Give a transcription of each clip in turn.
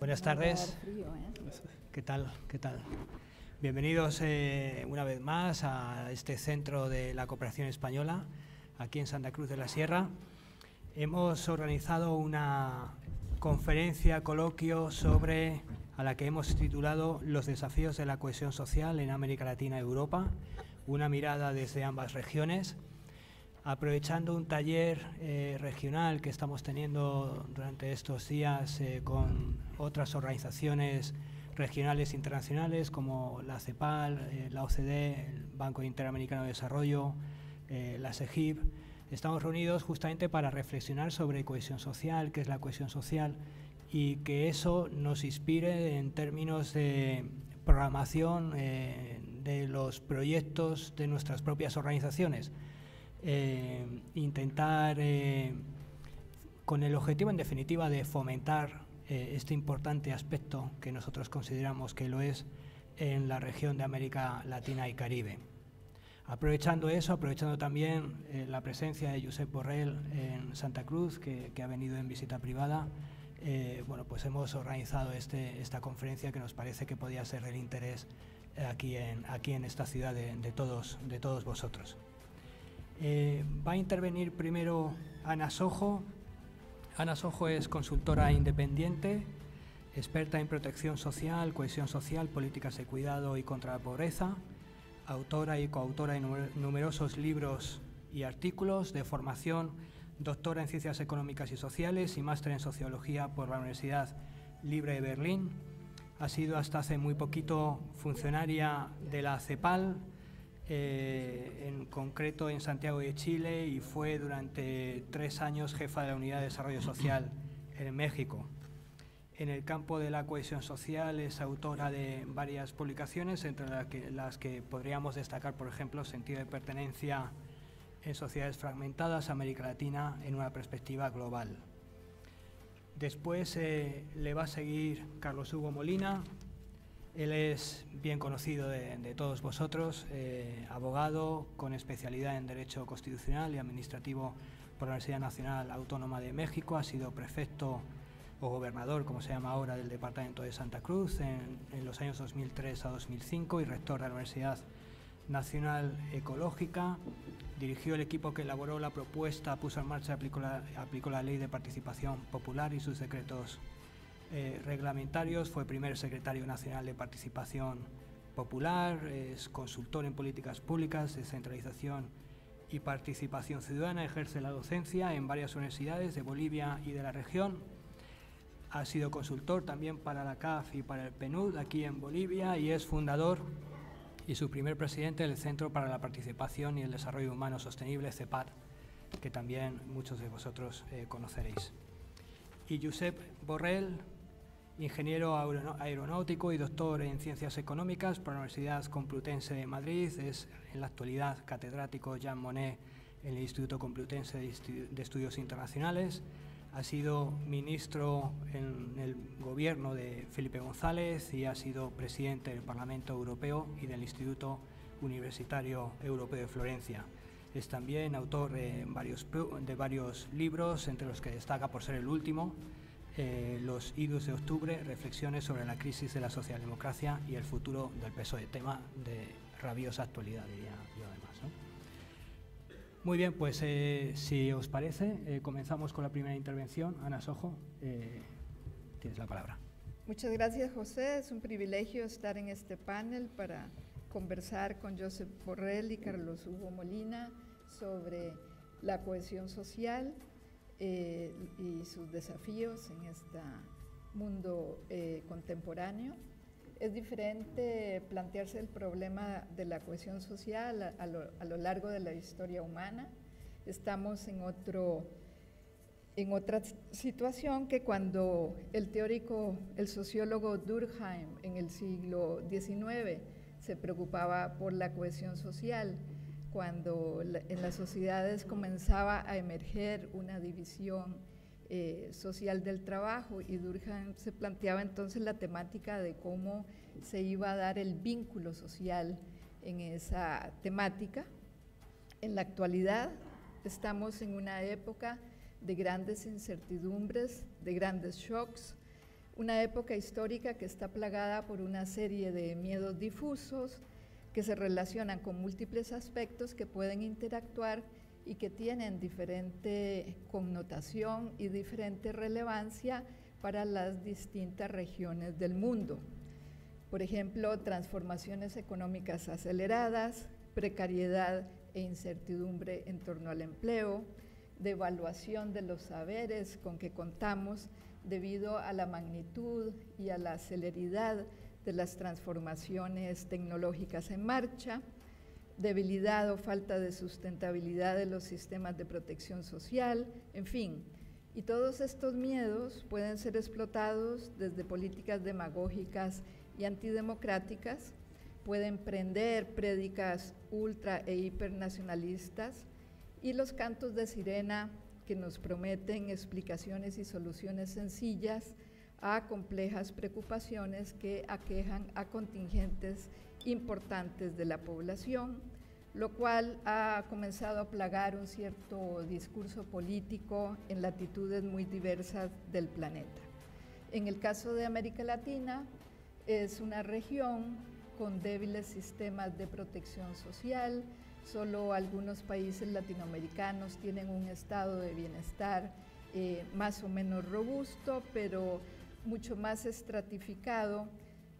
Buenas tardes. ¿Qué tal? ¿Qué tal? Bienvenidos una vez más a este centro de la cooperación española, aquí en Santa Cruz de la Sierra. Hemos organizado una conferencia, coloquio a la que hemos titulado Los desafíos de la cohesión social en América Latina y Europa, una mirada desde ambas regiones, aprovechando un taller regional que estamos teniendo durante estos días con otras organizaciones regionales internacionales como la CEPAL, la OCDE, el Banco Interamericano de Desarrollo, la SEGIP. Estamos reunidos justamente para reflexionar sobre cohesión social, qué es la cohesión social, y que eso nos inspire en términos de programación de los proyectos de nuestras propias organizaciones. Intentar, con el objetivo en definitiva de fomentar este importante aspecto que nosotros consideramos que lo es en la región de América Latina y Caribe. Aprovechando eso, aprovechando también la presencia de Josep Borrell en Santa Cruz, que ha venido en visita privada, bueno, pues hemos organizado esta conferencia que nos parece que podía ser del interés aquí en esta ciudad de todos vosotros. Va a intervenir primero Ana Sojo. Ana Sojo es consultora independiente, experta en protección social, cohesión social, políticas de cuidado y contra la pobreza, autora y coautora de numerosos libros y artículos, de formación doctora en Ciencias Económicas y Sociales y máster en Sociología por la Universidad Libre de Berlín. Ha sido hasta hace muy poquito funcionaria de la CEPAL, en concreto en Santiago de Chile, y fue durante 3 años jefa de la Unidad de Desarrollo Social en México. En el campo de la cohesión social es autora de varias publicaciones, entre las que podríamos destacar, por ejemplo, Sentido de pertenencia en sociedades fragmentadas, América Latina en una perspectiva global. Después le va a seguir Carlos Hugo Molina. Él es bien conocido de todos vosotros, abogado con especialidad en Derecho Constitucional y Administrativo por la Universidad Nacional Autónoma de México. Ha sido prefecto o gobernador, como se llama ahora, del Departamento de Santa Cruz en los años 2003 a 2005 y rector de la Universidad Nacional Ecológica. Dirigió el equipo que elaboró la propuesta, puso en marcha y aplicó la Ley de Participación Popular y sus decretos reglamentarios. Fue primer secretario nacional de Participación Popular, es consultor en políticas públicas, descentralización y participación ciudadana, ejerce la docencia en varias universidades de Bolivia y de la región. Ha sido consultor también para la CAF y para el PNUD aquí en Bolivia, y es fundador y su primer presidente del Centro para la Participación y el Desarrollo Humano Sostenible, CEPAD, que también muchos de vosotros conoceréis. Y Josep Borrell, ingeniero aeronáutico y doctor en Ciencias Económicas por la Universidad Complutense de Madrid, es en la actualidad catedrático Jean Monnet en el Instituto Complutense de Estudios Internacionales. Ha sido ministro en el gobierno de Felipe González y ha sido presidente del Parlamento Europeo y del Instituto Universitario Europeo de Florencia. Es también autor de varios libros, entre los que destaca, por ser el último, Los idus de octubre, reflexiones sobre la crisis de la socialdemocracia y el futuro del PSOE, tema de rabiosa actualidad, diría yo además, ¿no? Muy bien, pues si os parece, comenzamos con la primera intervención. Ana Sojo, tienes la palabra. Muchas gracias, José. Es un privilegio estar en este panel para conversar con Josep Borrell y Carlos Hugo Molina sobre la cohesión social y sus desafíos en este mundo contemporáneo. Es diferente plantearse el problema de la cohesión social a lo largo de la historia humana. Estamos en otra situación que cuando el sociólogo Durkheim en el siglo XIX se preocupaba por la cohesión social, cuando en las sociedades comenzaba a emerger una división social del trabajo, y Durkheim se planteaba entonces la temática de cómo se iba a dar el vínculo social en esa temática. En la actualidad estamos en una época de grandes incertidumbres, de grandes shocks, una época histórica que está plagada por una serie de miedos difusos que se relacionan con múltiples aspectos que pueden interactuar y que tienen diferente connotación y diferente relevancia para las distintas regiones del mundo. Por ejemplo, transformaciones económicas aceleradas, precariedad e incertidumbre en torno al empleo, devaluación de los saberes con que contamos debido a la magnitud y a la celeridad de las transformaciones tecnológicas en marcha, debilidad o falta de sustentabilidad de los sistemas de protección social, en fin. Y todos estos miedos pueden ser explotados desde políticas demagógicas y antidemocráticas, pueden prender prédicas ultra e hipernacionalistas y los cantos de sirena que nos prometen explicaciones y soluciones sencillas a complejas preocupaciones que aquejan a contingentes importantes de la población, lo cual ha comenzado a plagar un cierto discurso político en latitudes muy diversas del planeta. En el caso de América Latina, es una región con débiles sistemas de protección social. Solo algunos países latinoamericanos tienen un estado de bienestar más o menos robusto, pero mucho más estratificado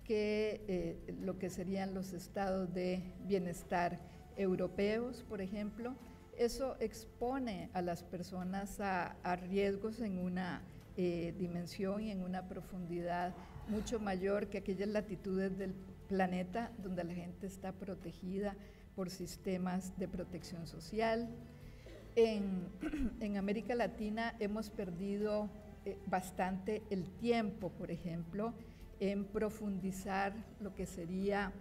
que lo que serían los estados de bienestar europeos, por ejemplo. Eso expone a las personas a riesgos en una dimensión y en una profundidad mucho mayor que aquellas latitudes del planeta donde la gente está protegida por sistemas de protección social. En América Latina hemos perdido bastante el tiempo, por ejemplo, en profundizar lo que sería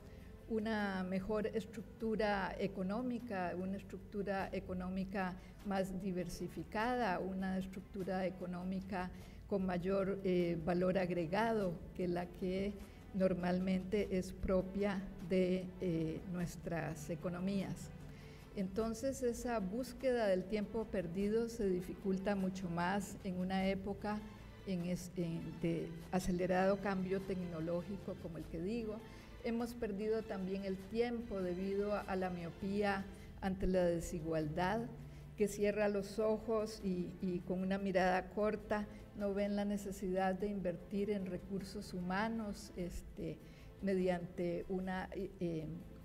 una mejor estructura económica, una estructura económica más diversificada, una estructura económica con mayor valor agregado que la que normalmente es propia de nuestras economías. Entonces, esa búsqueda del tiempo perdido se dificulta mucho más en una época de acelerado cambio tecnológico como el que digo. Hemos perdido también el tiempo debido a la miopía ante la desigualdad, que cierra los ojos y con una mirada corta no ven la necesidad de invertir en recursos humanos mediante una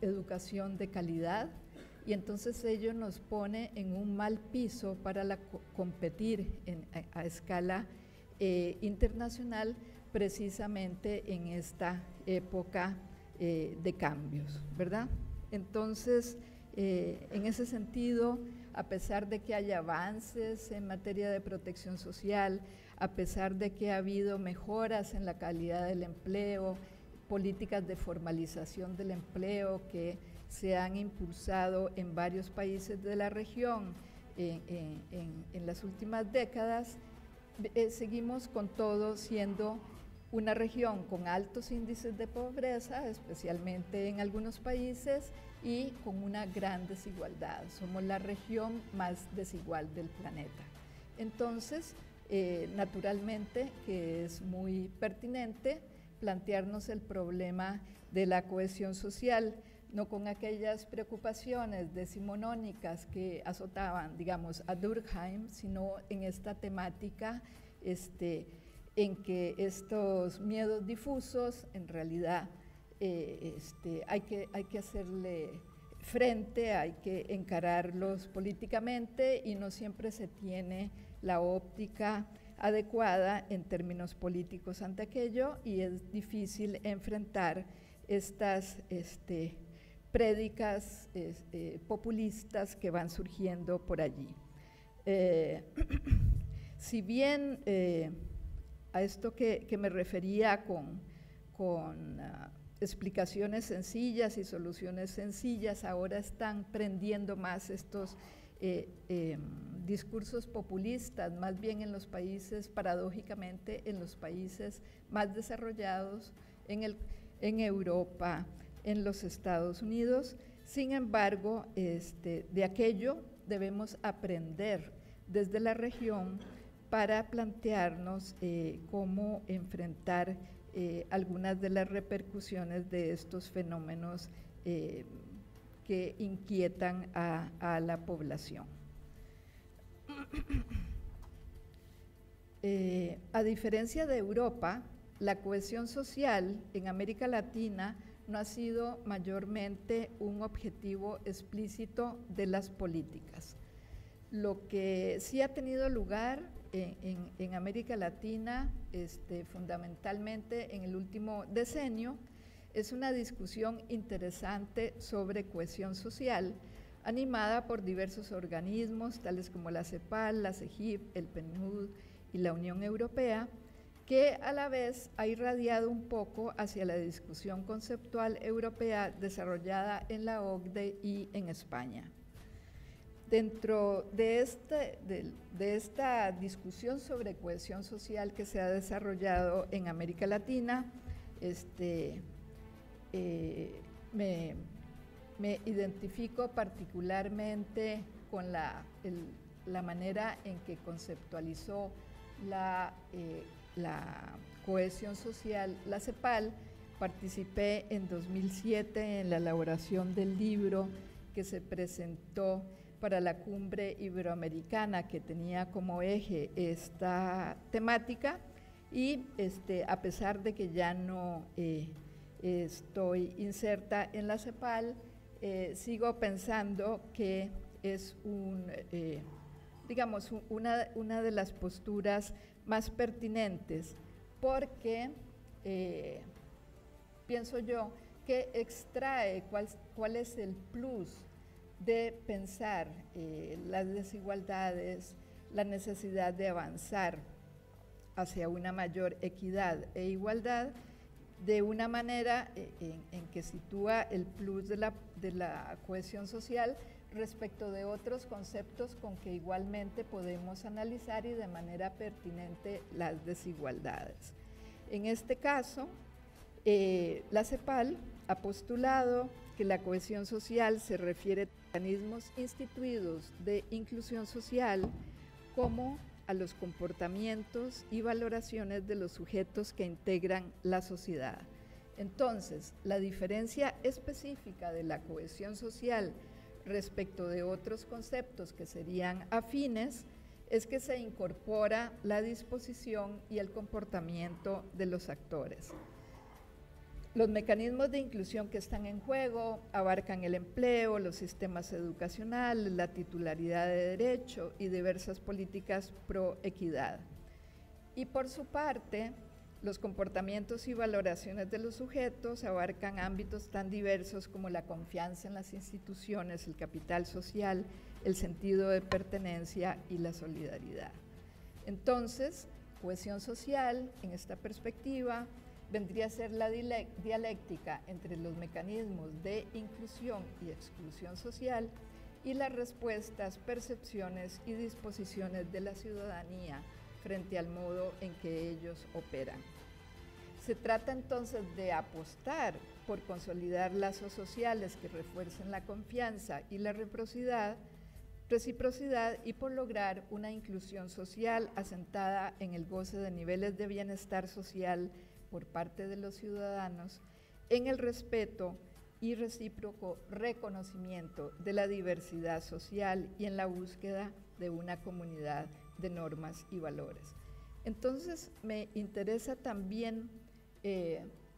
educación de calidad, y entonces ello nos pone en un mal piso para competir a escala internacional, precisamente en esta época de cambios, ¿verdad? Entonces, en ese sentido, a pesar de que haya avances en materia de protección social, a pesar de que ha habido mejoras en la calidad del empleo, políticas de formalización del empleo que se han impulsado en varios países de la región en las últimas décadas, seguimos con todo siendo una región con altos índices de pobreza, especialmente en algunos países, y con una gran desigualdad. Somos la región más desigual del planeta. Entonces, naturalmente que es muy pertinente plantearnos el problema de la cohesión social, no con aquellas preocupaciones decimonónicas que azotaban, digamos, a Durkheim, sino en esta temática en que estos miedos difusos, en realidad, hay que hacerle frente, hay que encararlos políticamente y no siempre se tiene la óptica adecuada en términos políticos ante aquello, y es difícil enfrentar estas prédicas populistas que van surgiendo por allí. Si bien a esto que me refería con explicaciones sencillas y soluciones sencillas, ahora están prendiendo más estos discursos populistas, más bien en los países, paradójicamente, en los países más desarrollados, en Europa, en los Estados Unidos. Sin embargo, de aquello debemos aprender desde la región para plantearnos cómo enfrentar algunas de las repercusiones de estos fenómenos que inquietan a la población. A diferencia de Europa, la cohesión social en América Latina no ha sido mayormente un objetivo explícito de las políticas. Lo que sí ha tenido lugar en América Latina, fundamentalmente en el último decenio, es una discusión interesante sobre cohesión social, animada por diversos organismos, tales como la CEPAL, la CEGIP, el PNUD y la Unión Europea, que a la vez ha irradiado un poco hacia la discusión conceptual europea desarrollada en la OCDE y en España. Dentro de esta discusión sobre cohesión social que se ha desarrollado en América Latina, me identifico particularmente con la manera en que conceptualizó la cohesión social la CEPAL. Participé en 2007 en la elaboración del libro que se presentó para la Cumbre Iberoamericana, que tenía como eje esta temática, y a pesar de que ya no estoy inserta en la CEPAL, sigo pensando que es digamos, una de las posturas más pertinentes, porque pienso yo que extrae cuál es el plus de pensar las desigualdades, la necesidad de avanzar hacia una mayor equidad e igualdad, de una manera en que sitúa el plus de la cohesión social respecto de otros conceptos con que igualmente podemos analizar y de manera pertinente las desigualdades. En este caso, la CEPAL ha postulado que la cohesión social se refiere a mecanismos instituidos de inclusión social como a los comportamientos y valoraciones de los sujetos que integran la sociedad. Entonces, la diferencia específica de la cohesión social respecto de otros conceptos que serían afines es que se incorpora la disposición y el comportamiento de los actores. Los mecanismos de inclusión que están en juego abarcan el empleo, los sistemas educacionales, la titularidad de derecho y diversas políticas pro equidad. Y por su parte, los comportamientos y valoraciones de los sujetos abarcan ámbitos tan diversos como la confianza en las instituciones, el capital social, el sentido de pertenencia y la solidaridad. Entonces, cohesión social, en esta perspectiva, vendría a ser la dialéctica entre los mecanismos de inclusión y exclusión social y las respuestas, percepciones y disposiciones de la ciudadanía frente al modo en que ellos operan. Se trata entonces de apostar por consolidar lazos sociales que refuercen la confianza y la reciprocidad y por lograr una inclusión social asentada en el goce de niveles de bienestar social por parte de los ciudadanos, en el respeto y recíproco reconocimiento de la diversidad social y en la búsqueda de una comunidad de normas y valores. Entonces, me interesa también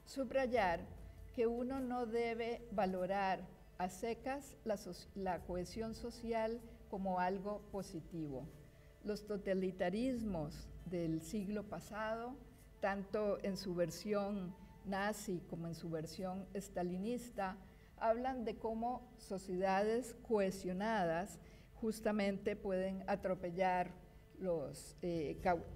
subrayar que uno no debe valorar a secas la cohesión social como algo positivo. Los totalitarismos del siglo pasado, tanto en su versión nazi como en su versión estalinista, hablan de cómo sociedades cohesionadas justamente pueden atropellar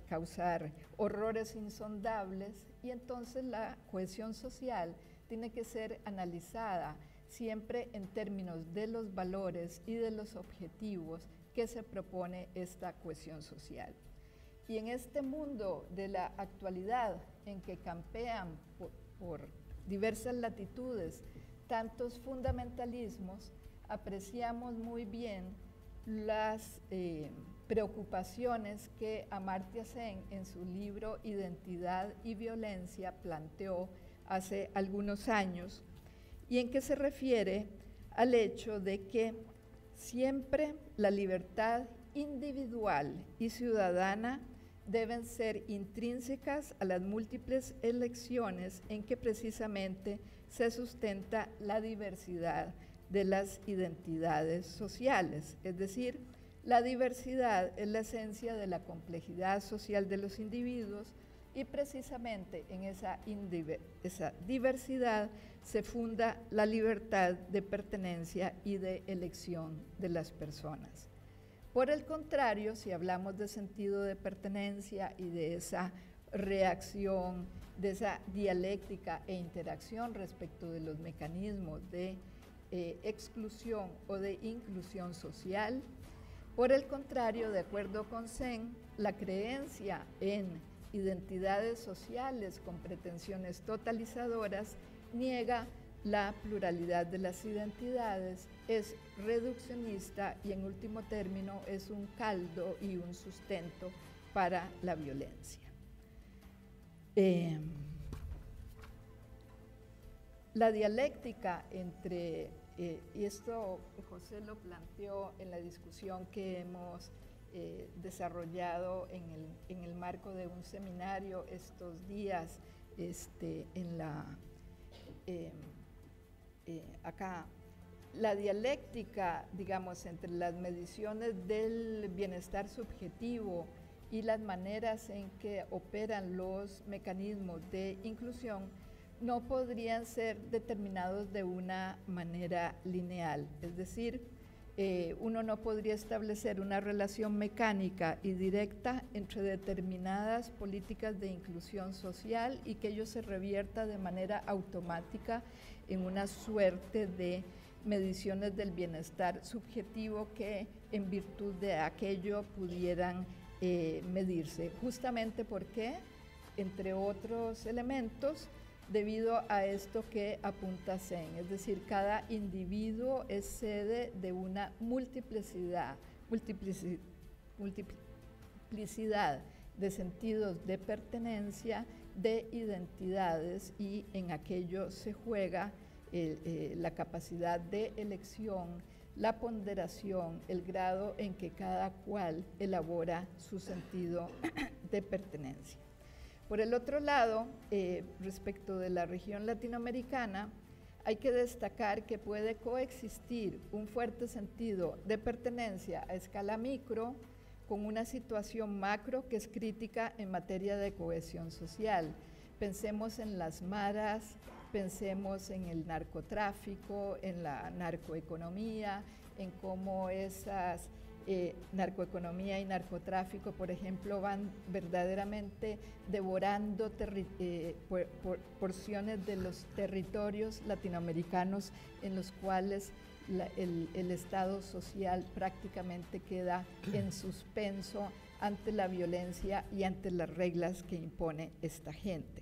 causar horrores insondables, y entonces la cohesión social tiene que ser analizada siempre en términos de los valores y de los objetivos que se propone esta cohesión social. Y en este mundo de la actualidad, en que campean por diversas latitudes tantos fundamentalismos, apreciamos muy bien las preocupaciones que Amartya Sen en su libro Identidad y Violencia planteó hace algunos años, y en que se refiere al hecho de que siempre la libertad individual y ciudadana deben ser intrínsecas a las múltiples elecciones en que precisamente se sustenta la diversidad de las identidades sociales. Es decir, la diversidad es la esencia de la complejidad social de los individuos y precisamente en esa diversidad se funda la libertad de pertenencia y de elección de las personas. Por el contrario, si hablamos de sentido de pertenencia y de esa reacción, de esa dialéctica e interacción respecto de los mecanismos de exclusión o de inclusión social, por el contrario, de acuerdo con Sen, la creencia en identidades sociales con pretensiones totalizadoras niega la pluralidad de las identidades, es reduccionista y en último término es un caldo y un sustento para la violencia. La dialéctica entre, y esto José lo planteó en la discusión que hemos desarrollado en el marco de un seminario estos días acá, la dialéctica, digamos, entre las mediciones del bienestar subjetivo y las maneras en que operan los mecanismos de inclusión no podrían ser determinados de una manera lineal, es decir, uno no podría establecer una relación mecánica y directa entre determinadas políticas de inclusión social y que ello se revierta de manera automática en una suerte de mediciones del bienestar subjetivo que en virtud de aquello pudieran medirse, justamente porque, entre otros elementos, debido a esto que apunta Sen, es decir, cada individuo es sede de una multiplicidad de sentidos de pertenencia, de identidades, y en aquello se juega la capacidad de elección, la ponderación, el grado en que cada cual elabora su sentido de pertenencia. Por el otro lado, respecto de la región latinoamericana, hay que destacar que puede coexistir un fuerte sentido de pertenencia a escala micro con una situación macro que es crítica en materia de cohesión social. Pensemos en las maras, pensemos en el narcotráfico, en la narcoeconomía, en cómo esas narcoeconomía y narcotráfico, por ejemplo, van verdaderamente devorando porciones de los territorios latinoamericanos en los cuales el Estado social prácticamente queda en suspenso ante la violencia y ante las reglas que impone esta gente.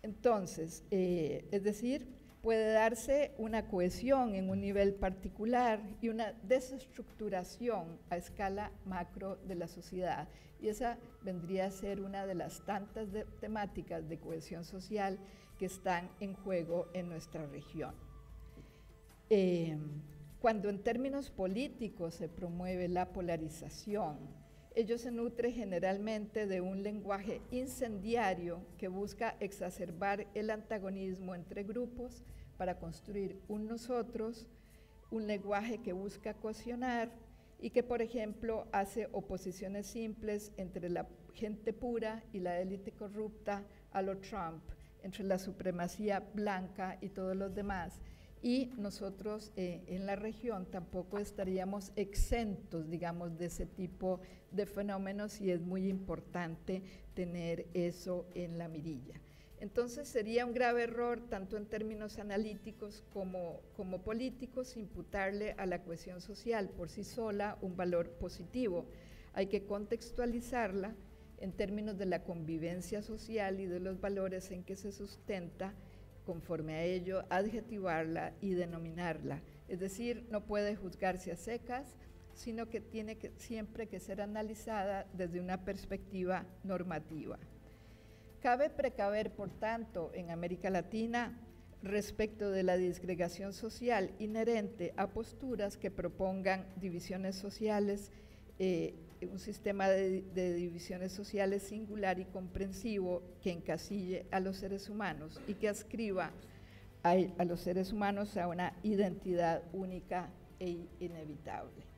Entonces, es decir, puede darse una cohesión en un nivel particular y una desestructuración a escala macro de la sociedad. Y esa vendría a ser una de las tantas temáticas de cohesión social que están en juego en nuestra región. Cuando en términos políticos se promueve la polarización, ello se nutre generalmente de un lenguaje incendiario que busca exacerbar el antagonismo entre grupos para construir un nosotros, un lenguaje que busca cohesionar y que, por ejemplo, hace oposiciones simples entre la gente pura y la élite corrupta a lo Trump, entre la supremacía blanca y todos los demás. Y nosotros en la región tampoco estaríamos exentos, digamos, de ese tipo de fenómenos, y es muy importante tener eso en la mirilla. Entonces sería un grave error, tanto en términos analíticos como políticos, imputarle a la cohesión social por sí sola un valor positivo. Hay que contextualizarla en términos de la convivencia social y de los valores en que se sustenta. Conforme a ello, adjetivarla y denominarla. Es decir, no puede juzgarse a secas, sino que tiene siempre que ser analizada desde una perspectiva normativa. Cabe precaver, por tanto, en América Latina respecto de la disgregación social inherente a posturas que propongan divisiones sociales, un sistema de divisiones sociales singular y comprensivo que encasille a los seres humanos y que adscriba a los seres humanos a una identidad única e inevitable.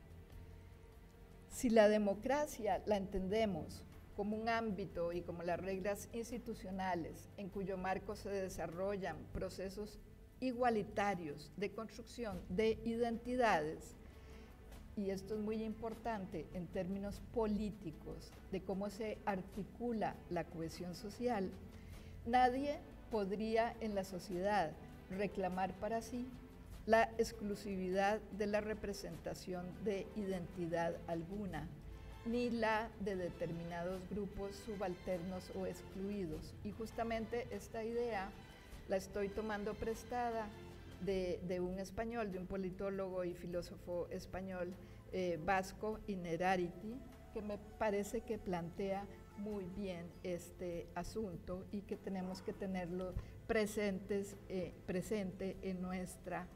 Si la democracia la entendemos como un ámbito y como las reglas institucionales en cuyo marco se desarrollan procesos igualitarios de construcción de identidades, y esto es muy importante en términos políticos de cómo se articula la cohesión social, nadie podría en la sociedad reclamar para sí la exclusividad de la representación de identidad alguna, ni la de determinados grupos subalternos o excluidos. Y justamente esta idea la estoy tomando prestada de un español, de un politólogo y filósofo español, Vasco Innerarity, que me parece que plantea muy bien este asunto y que tenemos que tenerlo presente en nuestra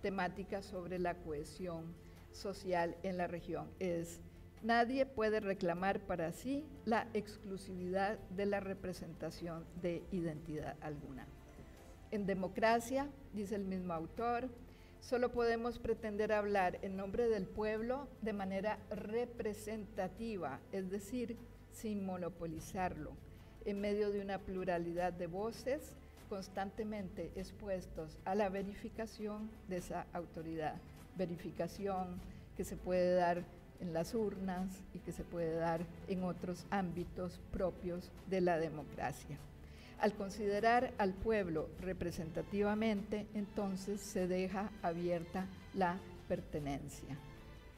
temática sobre la cohesión social en la región. Nadie puede reclamar para sí la exclusividad de la representación de identidad alguna. En democracia, dice el mismo autor, solo podemos pretender hablar en nombre del pueblo de manera representativa, es decir, sin monopolizarlo, en medio de una pluralidad de voces constantemente expuestos a la verificación de esa autoridad, verificación que se puede dar en las urnas y que se puede dar en otros ámbitos propios de la democracia. Al considerar al pueblo representativamente, entonces se deja abierta la pertenencia.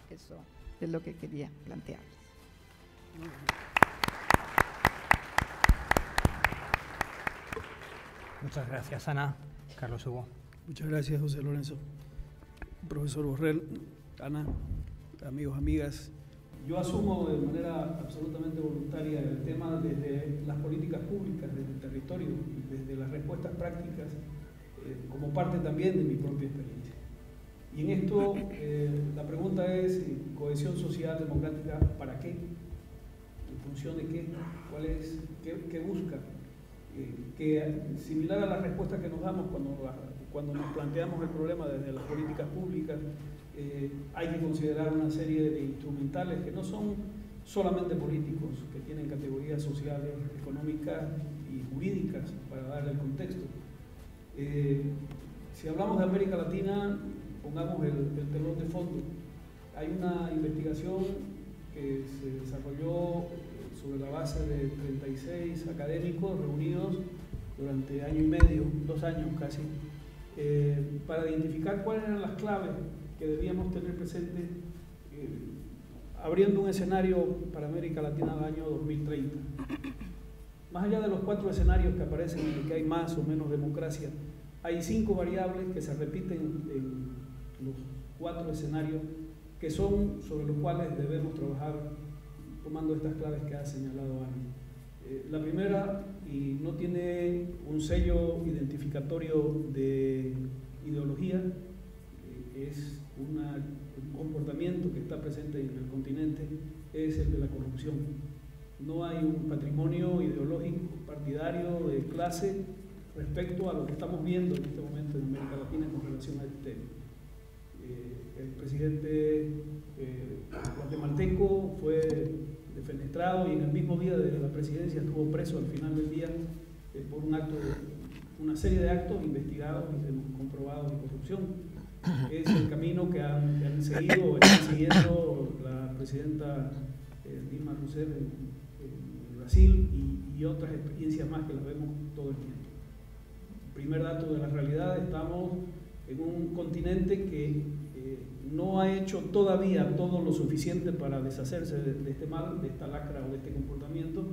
Eso es lo que quería plantearles. Muchas gracias, Ana. Carlos Hugo. Muchas gracias, José Lorenzo. Profesor Borrell, Ana, amigos, amigas. Yo asumo de manera absolutamente voluntaria el tema desde las políticas públicas, desde el territorio, desde las respuestas prácticas, como parte también de mi propia experiencia. Y en esto la pregunta es, cohesión social democrática, ¿para qué? ¿En función de qué? ¿Cuál es? ¿Qué busca? Que similar a la respuesta que nos damos cuando nos planteamos el problema desde las políticas públicas, hay que considerar una serie de instrumentales que no son solamente políticos, que tienen categorías sociales, económicas y jurídicas para darle el contexto. Si hablamos de América Latina, pongamos el telón de fondo. Hay una investigación que se desarrolló sobre la base de 36 académicos reunidos durante año y medio, 2 años casi, para identificar cuáles eran las claves que debíamos tener presentes abriendo un escenario para América Latina del año 2030. Más allá de los 4 escenarios que aparecen en el que hay más o menos democracia, hay 5 variables que se repiten en los 4 escenarios que son sobre los cuales debemos trabajar tomando estas claves que ha señalado Ana. La primera, y no tiene un sello identificatorio de ideología, es un comportamiento que está presente en el continente, es el de la corrupción. No hay un patrimonio ideológico, partidario, de clase, respecto a lo que estamos viendo en este momento en América Latina con relación a este tema. El presidente guatemalteco fue defenestrado y en el mismo día de la presidencia estuvo preso al final del día por una serie de actos investigados y comprobados de corrupción. Es el camino que han seguido o están siguiendo la presidenta Dilma Rousseff en Brasil y otras experiencias más que las vemos todo el tiempo. Primer dato de la realidad, estamos en un continente que no ha hecho todavía todo lo suficiente para deshacerse de este mal, de esta lacra o de este comportamiento,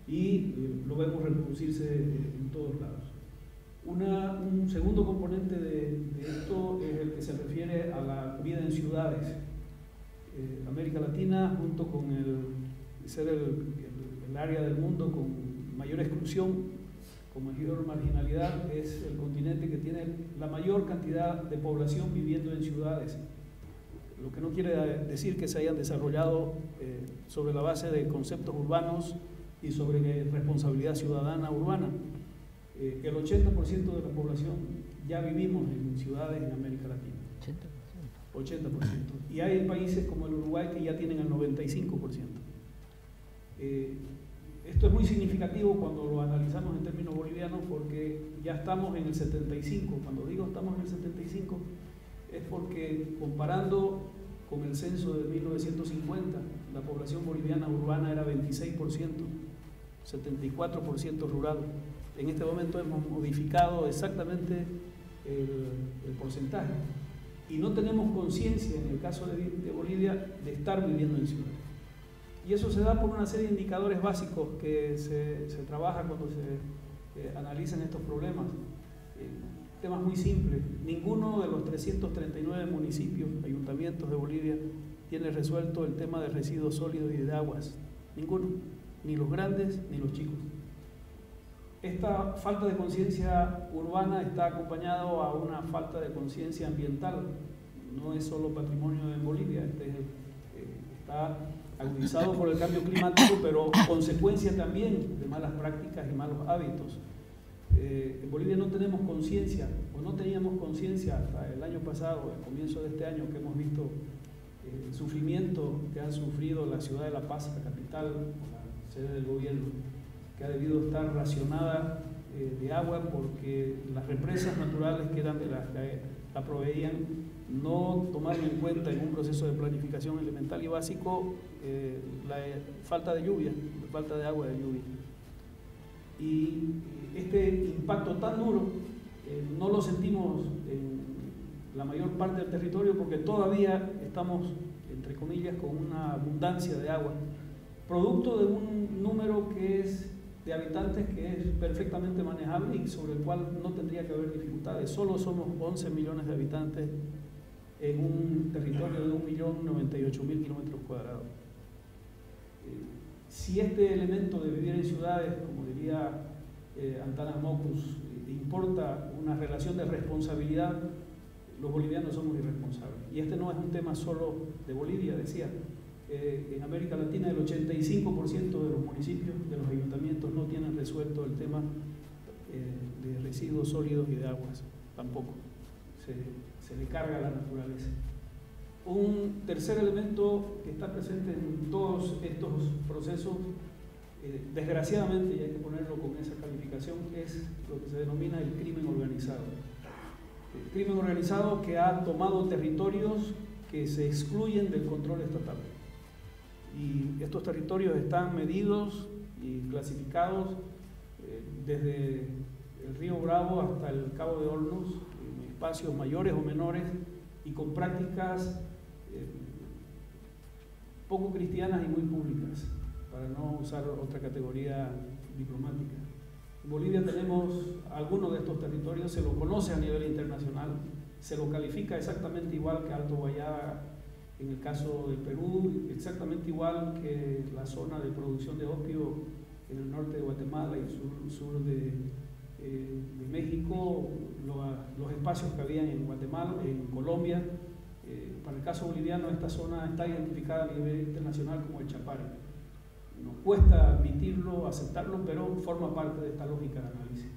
y lo vemos reproducirse en todos lados. Un segundo componente de esto es el que se refiere a la vida en ciudades. América América Latina, junto con ser el área del mundo con mayor exclusión, con mayor marginalidad, es el continente que tiene la mayor cantidad de población viviendo en ciudades. Lo que no quiere decir que se hayan desarrollado sobre la base de conceptos urbanos y sobre responsabilidad ciudadana urbana. El 80% de la población ya vivimos en ciudades en América Latina. 80%. Y hay países como el Uruguay que ya tienen el 95%. Esto es muy significativo cuando lo analizamos en términos bolivianos, porque ya estamos en el 75. Cuando digo estamos en el 75 es porque, comparando con el censo de 1950, la población boliviana urbana era 26%, 74% rural. En este momento hemos modificado exactamente el porcentaje y no tenemos conciencia, en el caso de Bolivia, de estar viviendo en ciudad. Y eso se da por una serie de indicadores básicos que se trabaja cuando se analizan estos problemas. Temas muy simples. Ninguno de los 339 municipios, ayuntamientos de Bolivia, tiene resuelto el tema de residuos sólidos y de aguas. Ninguno. Ni los grandes ni los chicos. Esta falta de conciencia urbana está acompañado a una falta de conciencia ambiental. No es solo patrimonio en Bolivia, está agudizado por el cambio climático, pero consecuencia también de malas prácticas y malos hábitos. En Bolivia no tenemos conciencia, o no teníamos conciencia hasta el año pasado, el comienzo de este año, que hemos visto el sufrimiento que han sufrido la ciudad de La Paz, la capital, la sede del gobierno, que ha debido estar racionada de agua porque las represas naturales que eran de las que la proveían no tomaron en cuenta en un proceso de planificación elemental y básico la falta de lluvia, la falta de agua de lluvia. Y este impacto tan duro no lo sentimos en la mayor parte del territorio porque todavía estamos, entre comillas, con una abundancia de agua, producto de un número que es de habitantes que es perfectamente manejable y sobre el cual no tendría que haber dificultades. Solo somos 11 millones de habitantes en un territorio de 1.098.000 kilómetros cuadrados. Si este elemento de vivir en ciudades, como diría Antanas Mockus, importa una relación de responsabilidad, los bolivianos somos irresponsables. Y este no es un tema solo de Bolivia, decía. En América Latina el 85% de los municipios, de los ayuntamientos, no tienen resuelto el tema de residuos sólidos y de aguas, tampoco. Se le carga a la naturaleza. Un tercer elemento que está presente en todos estos procesos, desgraciadamente, y hay que ponerlo con esa calificación, es lo que se denomina el crimen organizado. El crimen organizado que ha tomado territorios que se excluyen del control estatal. Y estos territorios están medidos y clasificados desde el río Bravo hasta el Cabo de Hornos, en espacios mayores o menores y con prácticas poco cristianas y muy públicas, para no usar otra categoría diplomática. En Bolivia tenemos algunos de estos territorios, se lo conoce a nivel internacional, se lo califica exactamente igual que Alto Guayaba en el caso del Perú, exactamente igual que la zona de producción de opio en el norte de Guatemala y el sur de México, los espacios que habían en Guatemala, en Colombia. Para el caso boliviano, esta zona está identificada a nivel internacional como el Chapare. Nos cuesta admitirlo, aceptarlo, pero forma parte de esta lógica de análisis.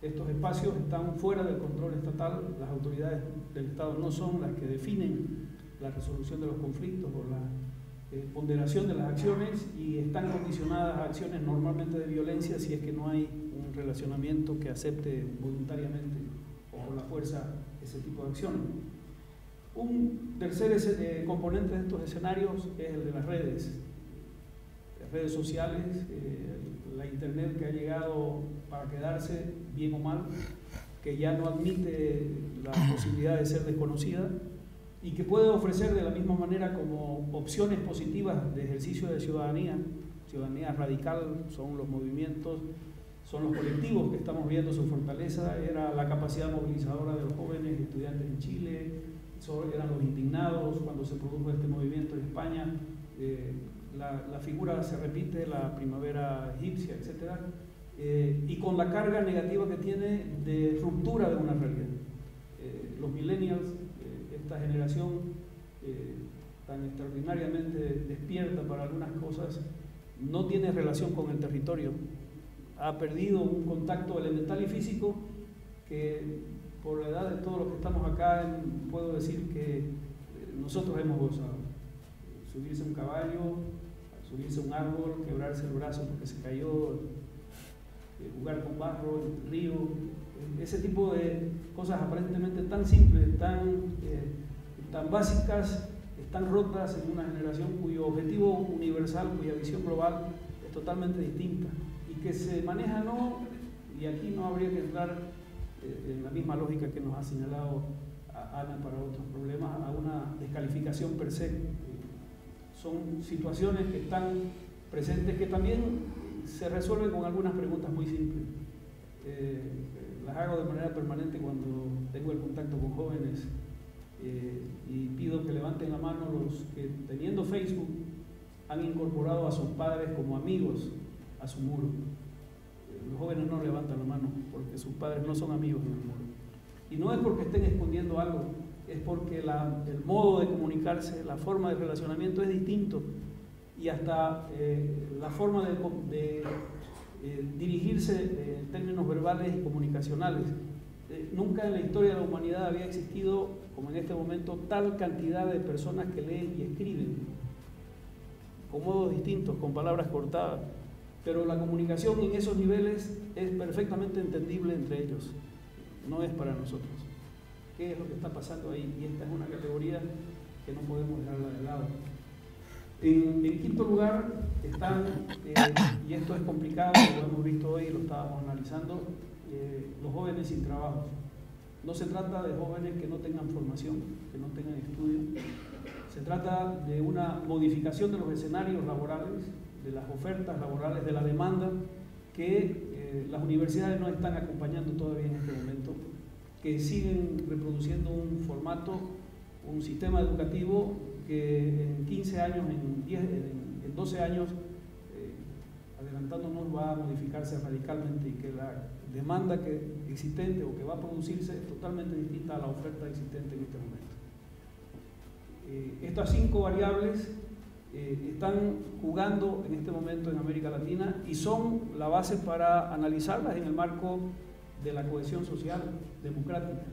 Estos espacios están fuera del control estatal, las autoridades del Estado no son las que definen la resolución de los conflictos o la ponderación de las acciones y están condicionadas a acciones normalmente de violencia si es que no hay un relacionamiento que acepte voluntariamente o con la fuerza ese tipo de acciones. Un tercer componente de estos escenarios es el de las redes sociales, la internet que ha llegado para quedarse, bien o mal, que ya no admite la posibilidad de ser desconocida y que puede ofrecer de la misma manera como opciones positivas de ejercicio de ciudadanía radical, son los movimientos, son los colectivos que estamos viendo su fortaleza, era la capacidad movilizadora de los jóvenes estudiantes en Chile, eran los indignados cuando se produjo este movimiento en España. España la figura se repite, la primavera egipcia, etc. Y con la carga negativa que tiene de ruptura de una realidad. Los millennials, esta generación tan extraordinariamente despierta para algunas cosas, no tiene relación con el territorio, ha perdido un contacto elemental y físico que por la edad de todos los que estamos acá puedo decir que nosotros hemos gozado. Subirse a un caballo, subirse a un árbol, quebrarse el brazo porque se cayó, jugar con barro en el río, ese tipo de cosas aparentemente tan simples, tan básicas, están rotas en una generación cuyo objetivo universal, cuya visión global es totalmente distinta y que se maneja y aquí no habría que entrar en la misma lógica que nos ha señalado Ana para otros problemas, a una descalificación per se. Son situaciones que están presentes que también se resuelven con algunas preguntas muy simples. Las hago de manera permanente cuando tengo el contacto con jóvenes y pido que levanten la mano los que, teniendo Facebook, han incorporado a sus padres como amigos a su muro. Los jóvenes no levantan la mano porque sus padres no son amigos en el muro. Y no es porque estén escondiendo algo, es porque el modo de comunicarse, la forma de relacionamiento es distinto y hasta la forma de dirigirse en términos verbales y comunicacionales. Nunca en la historia de la humanidad había existido, como en este momento, tal cantidad de personas que leen y escriben, con modos distintos, con palabras cortadas, pero la comunicación en esos niveles es perfectamente entendible entre ellos, no es para nosotros. ¿Qué es lo que está pasando ahí? Y esta es una categoría que no podemos dejarla de lado. En quinto lugar están, y esto es complicado, lo hemos visto hoy, lo estábamos analizando, los jóvenes sin trabajo. No se trata de jóvenes que no tengan formación, que no tengan estudio. Se trata de una modificación de los escenarios laborales, de las ofertas laborales, de la demanda, que las universidades no están acompañando todavía en este momento, que siguen reproduciendo un formato, un sistema educativo que en 15 años, en 12 años, adelantándonos, va a modificarse radicalmente y que la demanda existente o que va a producirse es totalmente distinta a la oferta existente en este momento. Estas 5 variables están jugando en este momento en América Latina y son la base para analizarlas en el marco de la cohesión social democrática.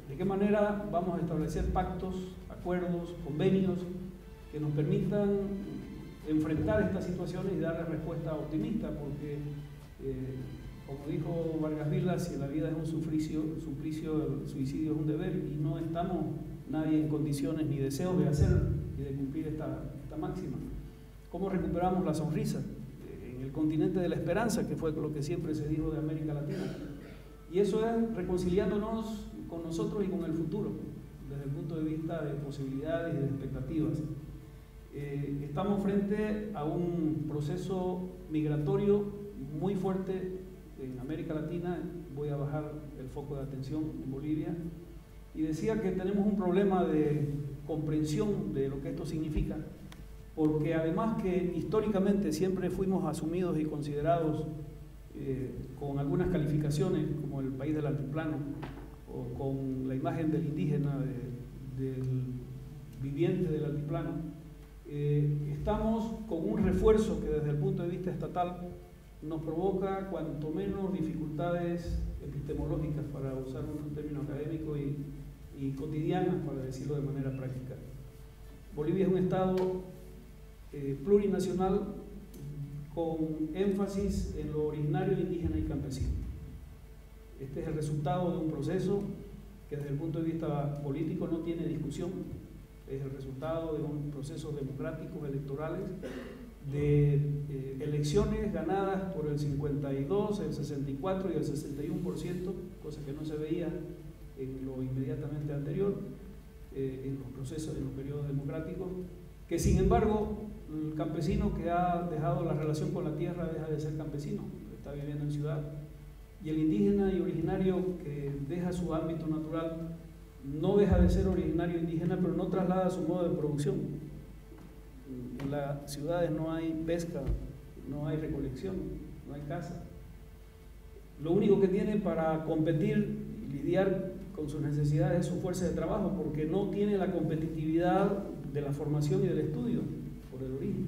¿De qué manera vamos a establecer pactos, acuerdos, convenios que nos permitan enfrentar estas situaciones y darle respuesta optimista? Porque, como dijo Vargas Vila, si la vida es un suplicio, el suicidio es un deber, y no estamos nadie en condiciones ni deseos de hacer y de cumplir esta máxima. ¿Cómo recuperamos la sonrisa en el continente de la esperanza, que fue lo que siempre se dijo de América Latina? Y eso es reconciliándonos con nosotros y con el futuro, desde el punto de vista de posibilidades y de expectativas. Estamos frente a un proceso migratorio muy fuerte en América Latina. Voy a bajar el foco de atención en Bolivia. Y decía que tenemos un problema de comprensión de lo que esto significa, porque además que históricamente siempre fuimos asumidos y considerados con algunas calificaciones, como el país del altiplano, o con la imagen del indígena, del viviente del altiplano, estamos con un refuerzo que desde el punto de vista estatal nos provoca cuanto menos dificultades epistemológicas, para usar un término académico, y cotidianas, para decirlo de manera práctica. Bolivia es un estado plurinacional con énfasis en lo originario, indígena y campesino. Este es el resultado de un proceso que desde el punto de vista político no tiene discusión, es el resultado de un proceso democráticos electorales, de elecciones ganadas por el 52, el 64 y el 61%, cosa que no se veía en lo inmediatamente anterior, en los procesos, en los periodos democráticos, que sin embargo el campesino que ha dejado la relación con la tierra deja de ser campesino, está viviendo en ciudad, y el indígena y originario que deja su ámbito natural no deja de ser originario indígena, pero no traslada su modo de producción, En las ciudades no hay pesca, no hay recolección, no hay caza. Lo único que tiene para competir y lidiar con sus necesidades es su fuerza de trabajo, porque no tiene la competitividad de la formación y del estudio por el origen.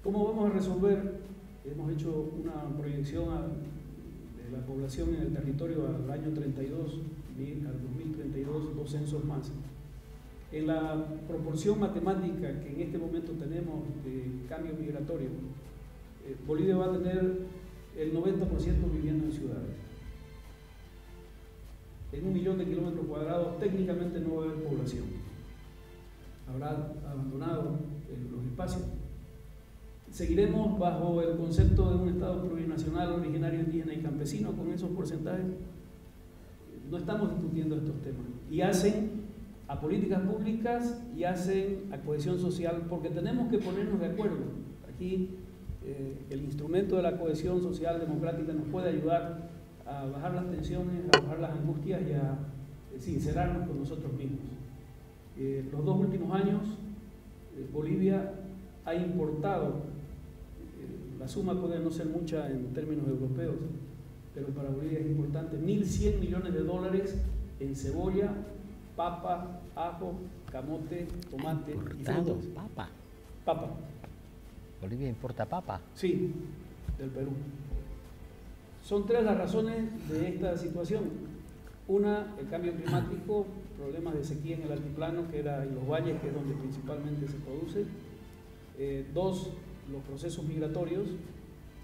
¿Cómo vamos a resolver? Hemos hecho una proyección de la población en el territorio al año 32, al 2032, 2 censos más. En la proporción matemática que en este momento tenemos de cambio migratorio, Bolivia va a tener el 90% viviendo en ciudades. En 1 millón de kilómetros cuadrados técnicamente no va a haber población. Habrá abandonado los espacios. Seguiremos bajo el concepto de un Estado plurinacional, originario, indígena y campesino con esos porcentajes. No estamos discutiendo estos temas. Y hacen a políticas públicas y hacen a cohesión social, porque tenemos que ponernos de acuerdo. Aquí el instrumento de la cohesión social democrática nos puede ayudar a bajar las tensiones, a bajar las angustias y a sincerarnos con nosotros mismos. Los 2 últimos años, Bolivia ha importado, la suma puede no ser mucha en términos europeos, pero para Bolivia es importante, 1.100 millones de dólares en cebolla, papa, ajo, camote, tomate y frutas. Papa. ¿Bolivia importa papa? Sí, del Perú. Son 3 las razones de esta situación. Una, el cambio climático, problemas de sequía en el altiplano, en los valles, que es donde principalmente se produce. 2, los procesos migratorios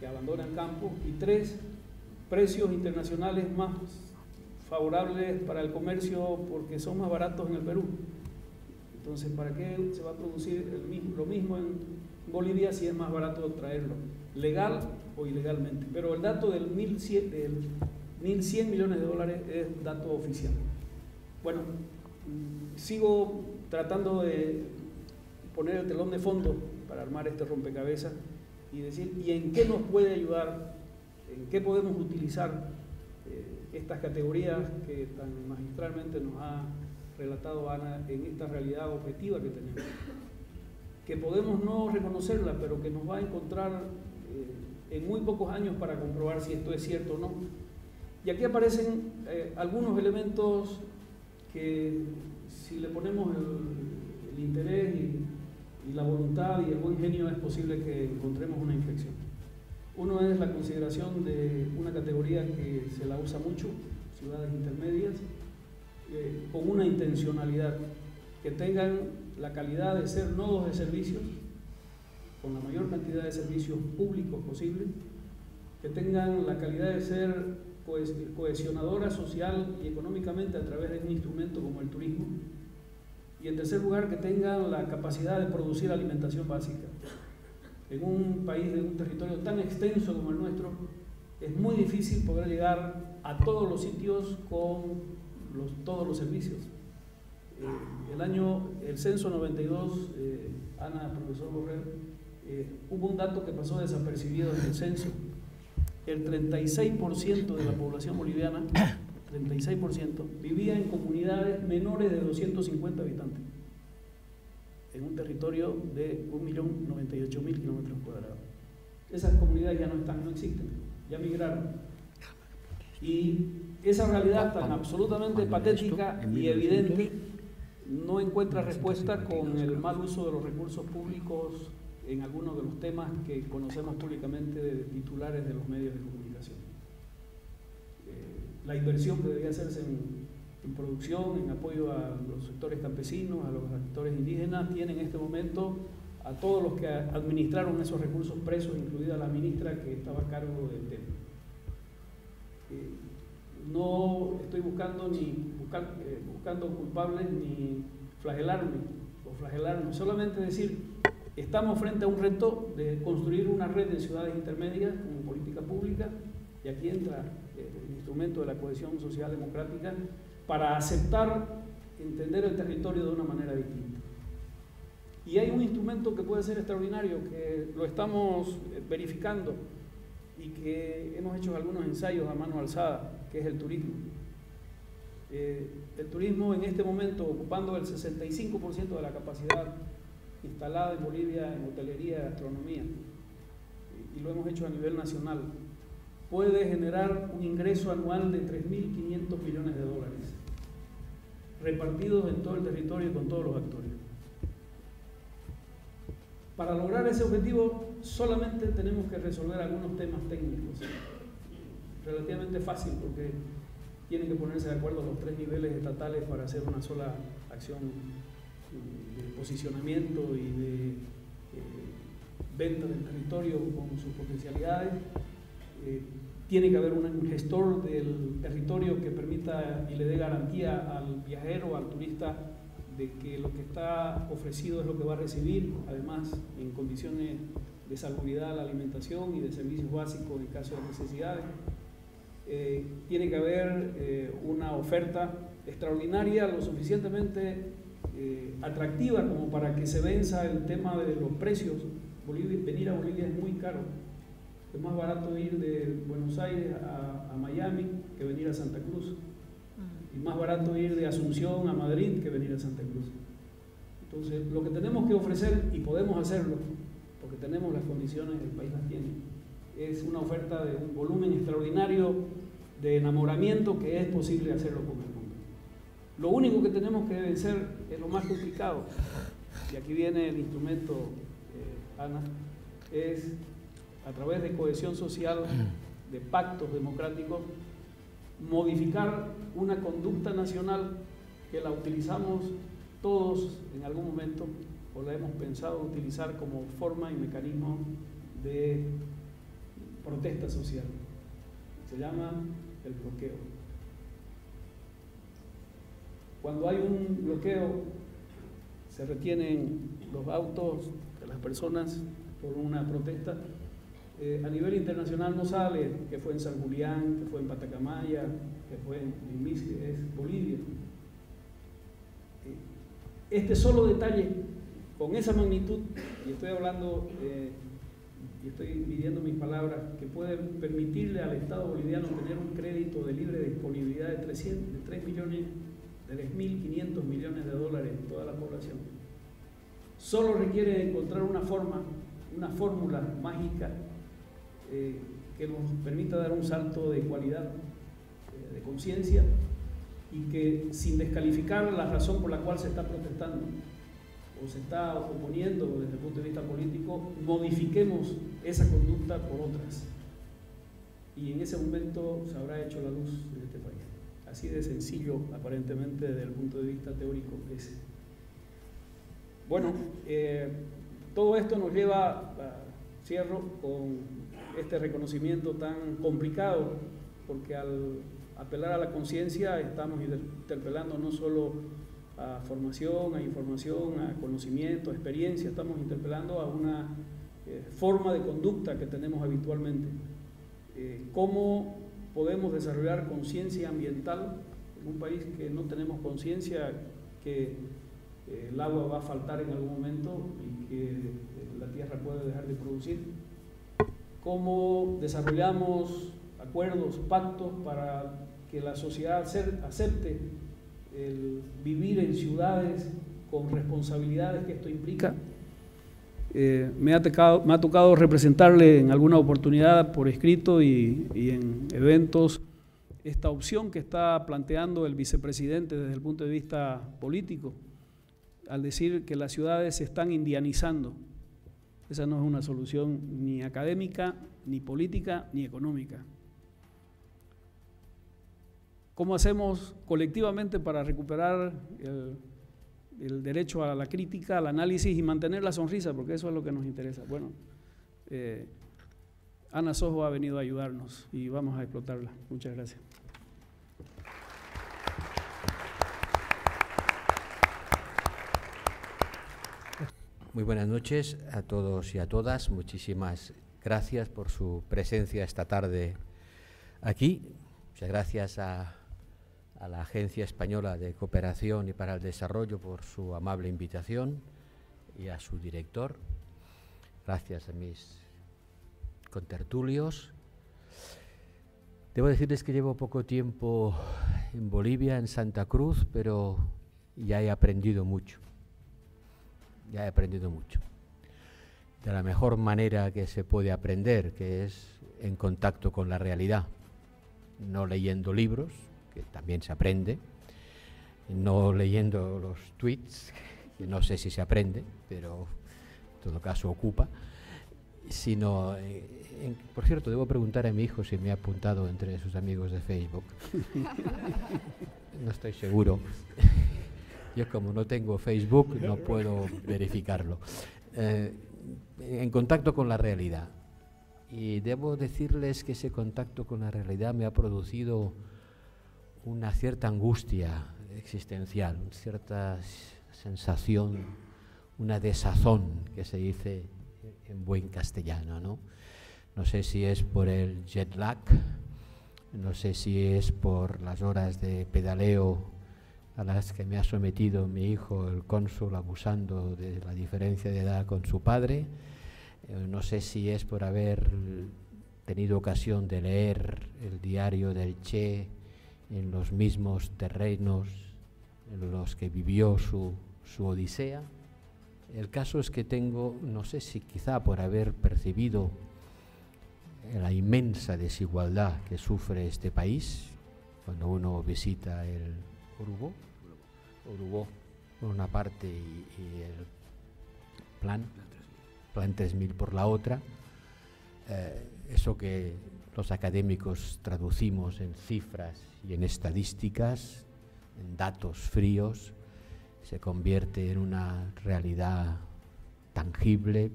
que abandonan campo. Y 3, precios internacionales más favorables para el comercio porque son más baratos en el Perú. Entonces, ¿para qué se va a producir lo mismo en Bolivia si es más barato traerlo, legal o ilegalmente? Pero el dato del 1.100 millones de dólares es dato oficial. Bueno, sigo tratando de poner el telón de fondo para armar este rompecabezas y decir, ¿y en qué nos puede ayudar? ¿En qué podemos utilizar estas categorías que tan magistralmente nos ha relatado Ana en esta realidad objetiva que tenemos? Que podemos no reconocerla, pero que nos va a encontrar en muy pocos años para comprobar si esto es cierto o no. Y aquí aparecen algunos elementos que, si le ponemos el interés y la voluntad y el buen genio, es posible que encontremos una inflexión. Uno es la consideración de una categoría que se la usa mucho, ciudades intermedias, con una intencionalidad, que tengan la calidad de ser nodos de servicios, con la mayor cantidad de servicios públicos posible, que tengan la calidad de ser cohesionadora social y económicamente a través de un instrumento como el turismo, y en tercer lugar, que tengan la capacidad de producir alimentación básica. En un país de un territorio tan extenso como el nuestro, es muy difícil poder llegar a todos los sitios con todos los servicios. El censo 92, Ana, profesor Borrell, hubo un dato que pasó desapercibido en el censo. El 36% de la población boliviana, 36%, vivía en comunidades menores de 250 habitantes, en un territorio de 1.098.000 kilómetros cuadrados. Esas comunidades ya no están, no existen, ya migraron. Y esa realidad tan absolutamente patética y evidente no encuentra respuesta con el mal uso de los recursos públicos en algunos de los temas que conocemos públicamente de titulares de los medios de comunicación. La inversión que debería hacerse en producción, en apoyo a los sectores campesinos, a los sectores indígenas, tiene en este momento a todos los que administraron esos recursos presos, incluida la ministra que estaba a cargo del tema. No estoy buscando culpables ni flagelarnos, solamente decir, estamos frente a un reto de construir una red de ciudades intermedias como política pública, y aquí entra el instrumento de la cohesión social democrática para aceptar, entender el territorio de una manera distinta. Y hay un instrumento que puede ser extraordinario, que lo estamos verificando y que hemos hecho algunos ensayos a mano alzada, que es el turismo. El turismo en este momento, ocupando el 65% de la capacidad instalada en Bolivia en hotelería y gastronomía, y lo hemos hecho a nivel nacional, puede generar un ingreso anual de 3.500 millones de dólares, repartidos en todo el territorio y con todos los actores. Para lograr ese objetivo solamente tenemos que resolver algunos temas técnicos, relativamente fácil porque tienen que ponerse de acuerdo los 3 niveles estatales para hacer una sola acción de posicionamiento y de venta del territorio con sus potencialidades. Tiene que haber un gestor del territorio que permita y le dé garantía al viajero, al turista, de que lo que está ofrecido es lo que va a recibir, además en condiciones de salubridad, la alimentación y de servicios básicos en caso de necesidades. Tiene que haber una oferta extraordinaria, lo suficientemente atractiva como para que se venza el tema de los precios. Venir a Bolivia es muy caro. Es más barato ir de Buenos Aires a Miami que venir a Santa Cruz. Y más barato ir de Asunción a Madrid que venir a Santa Cruz. Entonces, lo que tenemos que ofrecer, y podemos hacerlo, porque tenemos las condiciones, el país las tiene, es una oferta de un volumen extraordinario de enamoramiento que es posible hacerlo con el mundo. Lo único que tenemos que vencer es lo más complicado, y aquí viene el instrumento, Ana, es a través de cohesión social, de pactos democráticos, modificar una conducta nacional que la utilizamos todos en algún momento o la hemos pensado utilizar como forma y mecanismo de protesta social. Se llama el bloqueo. Cuando hay un bloqueo, se retienen los autos de las personas por una protesta. A nivel internacional no sale que fue en San Julián, que fue en Patacamaya, que fue en Misque, es Bolivia. Este solo detalle, con esa magnitud, y estoy hablando, y estoy midiendo mis palabras, que puede permitirle al Estado boliviano tener un crédito de libre disponibilidad de 3.500 millones de dólares en toda la población. Solo requiere encontrar una forma, una fórmula mágica que nos permita dar un salto de cualidad, de conciencia, y que sin descalificar la razón por la cual se está protestando o se está oponiendo desde el punto de vista político, modifiquemos esa conducta por otras. Y en ese momento se habrá hecho la luz en este país. Así de sencillo, aparentemente, desde el punto de vista teórico es. Bueno, todo esto nos lleva, cierro con este reconocimiento tan complicado, porque al apelar a la conciencia estamos interpelando no solo a formación, a información, a conocimiento, a experiencia, estamos interpelando a una forma de conducta que tenemos habitualmente. ¿Cómo podemos desarrollar conciencia ambiental en un país que no tenemos conciencia que el agua va a faltar en algún momento y que la tierra puede dejar de producir? ¿Cómo desarrollamos acuerdos, pactos para que la sociedad acepte el vivir en ciudades con responsabilidades que esto implica? Me ha tocado representarle en alguna oportunidad por escrito y en eventos esta opción que está planteando el vicepresidente desde el punto de vista político, al decir que las ciudades se están indianizando. Esa no es una solución ni académica, ni política, ni económica. ¿Cómo hacemos colectivamente para recuperar el derecho a la crítica, al análisis y mantener la sonrisa? Porque eso es lo que nos interesa. Bueno, Ana Sojo ha venido a ayudarnos y vamos a explotarla. Muchas gracias. Muy buenas noches a todos y a todas. Muchísimas gracias por su presencia esta tarde aquí. Muchas gracias a la Agencia Española de Cooperación y para el Desarrollo por su amable invitación y a su director. Gracias a mis contertulios. Debo decirles que llevo poco tiempo en Bolivia, en Santa Cruz, pero ya he aprendido mucho. ya he aprendido mucho. De la mejor manera que se puede aprender, que es en contacto con la realidad, no leyendo libros, que también se aprende, no leyendo los tweets, que no sé si se aprende, pero en todo caso ocupa, sino, por cierto, debo preguntar a mi hijo si me ha apuntado entre sus amigos de Facebook. No estoy seguro. Yo como no tengo Facebook no puedo verificarlo. En contacto con la realidad. Y debo decirles que ese contacto con la realidad me ha producido una cierta angustia existencial, una cierta sensación, una desazón, que se dice en buen castellano, ¿no? No sé si es por el jet lag, no sé si es por las horas de pedaleo a las que me ha sometido mi hijo, el cónsul, abusando de la diferencia de edad con su padre. No sé si es por haber tenido ocasión de leer el diario del Che en los mismos terrenos en los que vivió su odisea. El caso es que tengo, no sé si quizá por haber percibido la inmensa desigualdad que sufre este país cuando uno visita el Urubó por una parte y el Plan 3000 por la otra, eso que los académicos traducimos en cifras y en estadísticas, en datos fríos, se convierte en una realidad tangible,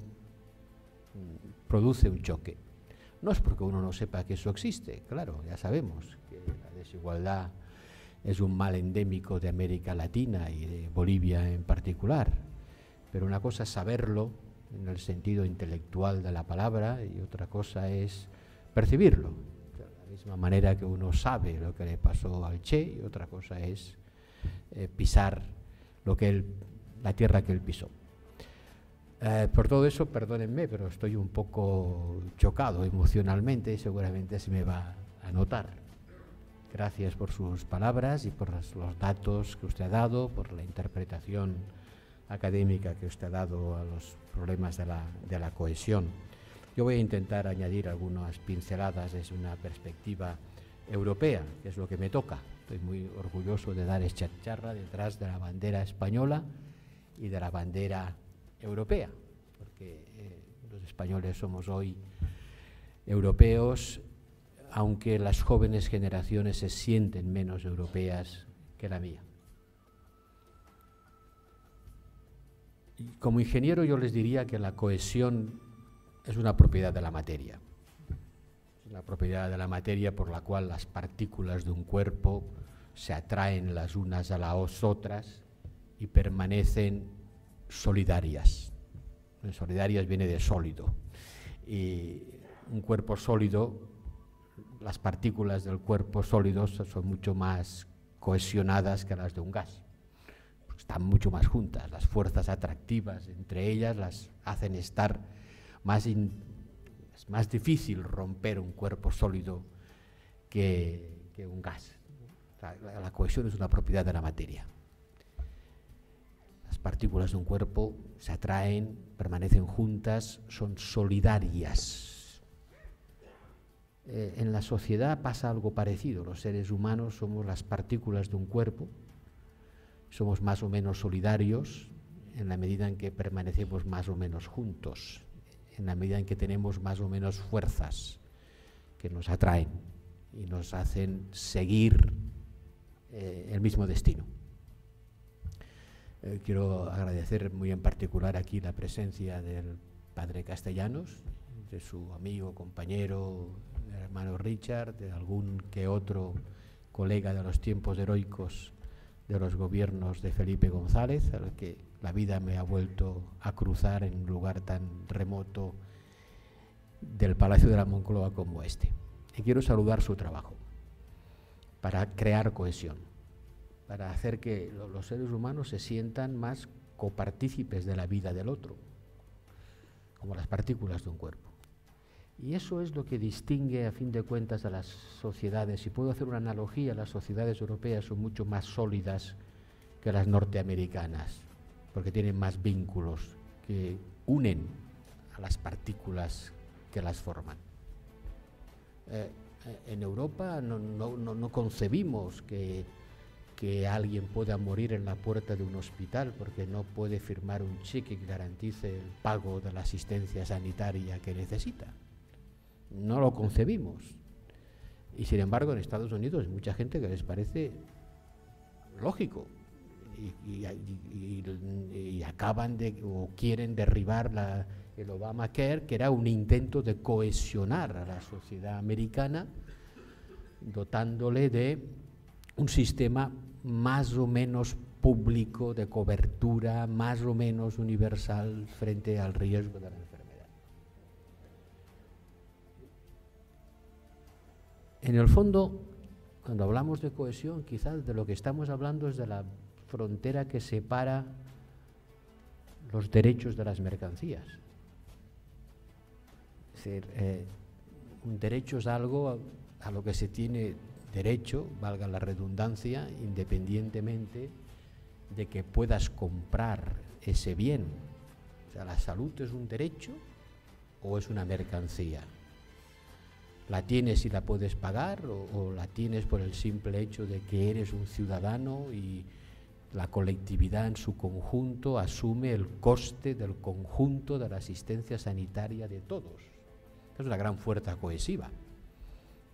produce un choque. No es porque uno no sepa que eso existe, claro, ya sabemos que la desigualdad es un mal endémico de América Latina y de Bolivia en particular, pero una cosa es saberlo en el sentido intelectual de la palabra y otra cosa es percibirlo, de la misma manera que uno sabe lo que le pasó al Che y otra cosa es pisar la tierra que él pisó. Por todo eso, perdónenme, pero estoy un poco chocado emocionalmente y seguramente se me va a notar. Gracias por sus palabras y por los datos que usted ha dado, por la interpretación académica que usted ha dado a los problemas de la cohesión. Yo voy a intentar añadir algunas pinceladas desde una perspectiva europea, que es lo que me toca. Estoy muy orgulloso de dar esta charla detrás de la bandera española y de la bandera europea, porque los españoles somos hoy europeos, aunque las jóvenes generaciones se sienten menos europeas que la mía. Y como ingeniero yo les diría que la cohesión es una propiedad de la materia. Es una propiedad de la materia por la cual las partículas de un cuerpo se atraen las unas a las otras y permanecen solidarias. Solidarias viene de sólido. Y un cuerpo sólido, las partículas del cuerpo sólido son mucho más cohesionadas que las de un gas. Están mucho más juntas. Las fuerzas atractivas entre ellas las hacen estar es más difícil romper un cuerpo sólido que un gas. La cohesión es una propiedad de la materia. Las partículas de un cuerpo se atraen, permanecen juntas, son solidarias. En la sociedad pasa algo parecido. Los seres humanos somos las partículas de un cuerpo, somos más o menos solidarios en la medida en que permanecemos más o menos juntos, en la medida en que tenemos más o menos fuerzas que nos atraen y nos hacen seguir el mismo destino. Quiero agradecer muy en particular aquí la presencia del padre Castellanos, de su amigo, compañero, hermano Richard, de algún que otro colega de los tiempos heroicos de los gobiernos de Felipe González, al que la vida me ha vuelto a cruzar en un lugar tan remoto del Palacio de la Moncloa como este. Y quiero saludar su trabajo para crear cohesión, para hacer que los seres humanos se sientan más copartícipes de la vida del otro, como las partículas de un cuerpo. Y eso es lo que distingue, a fin de cuentas, a las sociedades. Si puedo hacer una analogía, las sociedades europeas son mucho más sólidas que las norteamericanas. porque tienen más vínculos que unen a las partículas que las forman. En Europa no concebimos que alguien pueda morir en la puerta de un hospital porque no puede firmar un cheque que garantice el pago de la asistencia sanitaria que necesita. No lo concebimos. Y sin embargo en Estados Unidos hay mucha gente que les parece lógico y acaban o quieren derribar el Obamacare, que era un intento de cohesionar a la sociedad americana, dotándole de un sistema más o menos público de cobertura, más o menos universal frente al riesgo de la enfermedad. En el fondo, cuando hablamos de cohesión, quizás de lo que estamos hablando es de la frontera que separa los derechos de las mercancías. Es decir, un derecho es algo a lo que se tiene derecho, valga la redundancia, independientemente de que puedas comprar ese bien. O sea, ¿la salud es un derecho o es una mercancía? ¿La tienes y la puedes pagar o la tienes por el simple hecho de que eres un ciudadano y la colectividad en su conjunto asume el coste del conjunto de la asistencia sanitaria de todos? Es una gran fuerza cohesiva.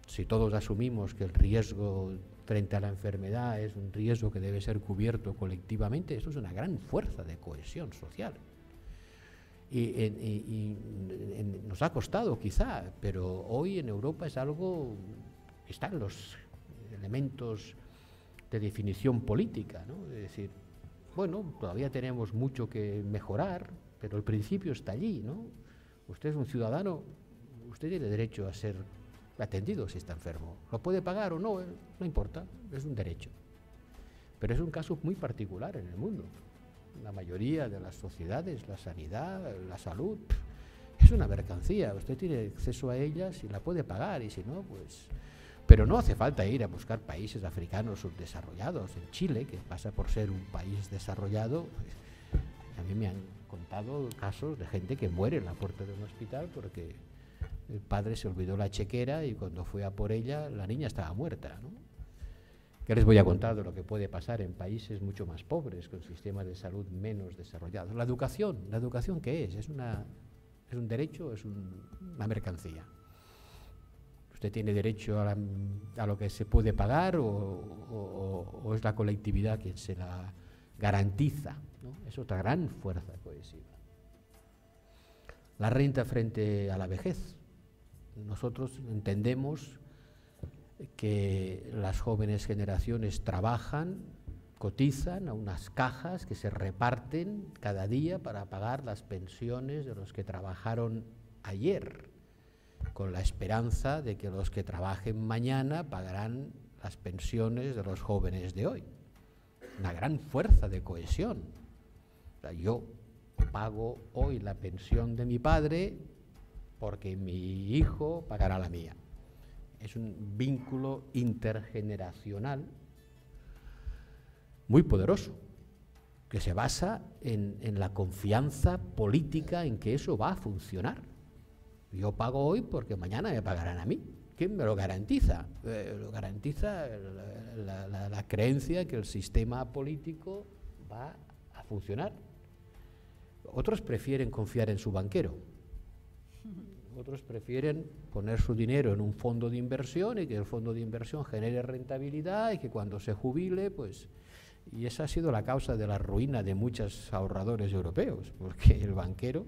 Si todos asumimos que el riesgo frente a la enfermedad es un riesgo que debe ser cubierto colectivamente, eso es una gran fuerza de cohesión social. Y nos ha costado quizá, pero hoy en Europa es algo que está en los elementos de definición política, ¿no? Es decir, bueno, todavía tenemos mucho que mejorar, pero el principio está allí, ¿no? Usted es un ciudadano, usted tiene derecho a ser atendido si está enfermo. ¿Lo puede pagar o no? No importa, es un derecho. Pero es un caso muy particular en el mundo. La mayoría de las sociedades, la sanidad, la salud, es una mercancía. Usted tiene acceso a ella si la puede pagar y si no, pues... Pero no hace falta ir a buscar países africanos subdesarrollados. En Chile, que pasa por ser un país desarrollado, pues, a mí me han contado casos de gente que muere en la puerta de un hospital porque el padre se olvidó la chequera y cuando fue a por ella, la niña estaba muerta, ¿no? ¿Qué les voy a contar de lo que puede pasar en países mucho más pobres, con sistemas de salud menos desarrollados? ¿La educación qué es? ¿Es un derecho o es una mercancía? ¿Usted tiene derecho a lo que se puede pagar o es la colectividad quien se la garantiza, ¿no? Es otra gran fuerza cohesiva. La renta frente a la vejez. Nosotros entendemos que las jóvenes generaciones trabajan, cotizan a unas cajas que se reparten cada día para pagar las pensiones de los que trabajaron ayer, con la esperanza de que los que trabajen mañana pagarán las pensiones de los jóvenes de hoy. Una gran fuerza de cohesión. O sea, yo pago hoy la pensión de mi padre porque mi hijo pagará la mía. Es un vínculo intergeneracional muy poderoso, que se basa en la confianza política en que eso va a funcionar. Yo pago hoy porque mañana me pagarán a mí. ¿Quién me lo garantiza? Lo garantiza la creencia que el sistema político va a funcionar. Otros prefieren confiar en su banquero. Otros prefieren poner su dinero en un fondo de inversión y que el fondo de inversión genere rentabilidad y que cuando se jubile, pues... Y esa ha sido la causa de la ruina de muchos ahorradores europeos, porque el banquero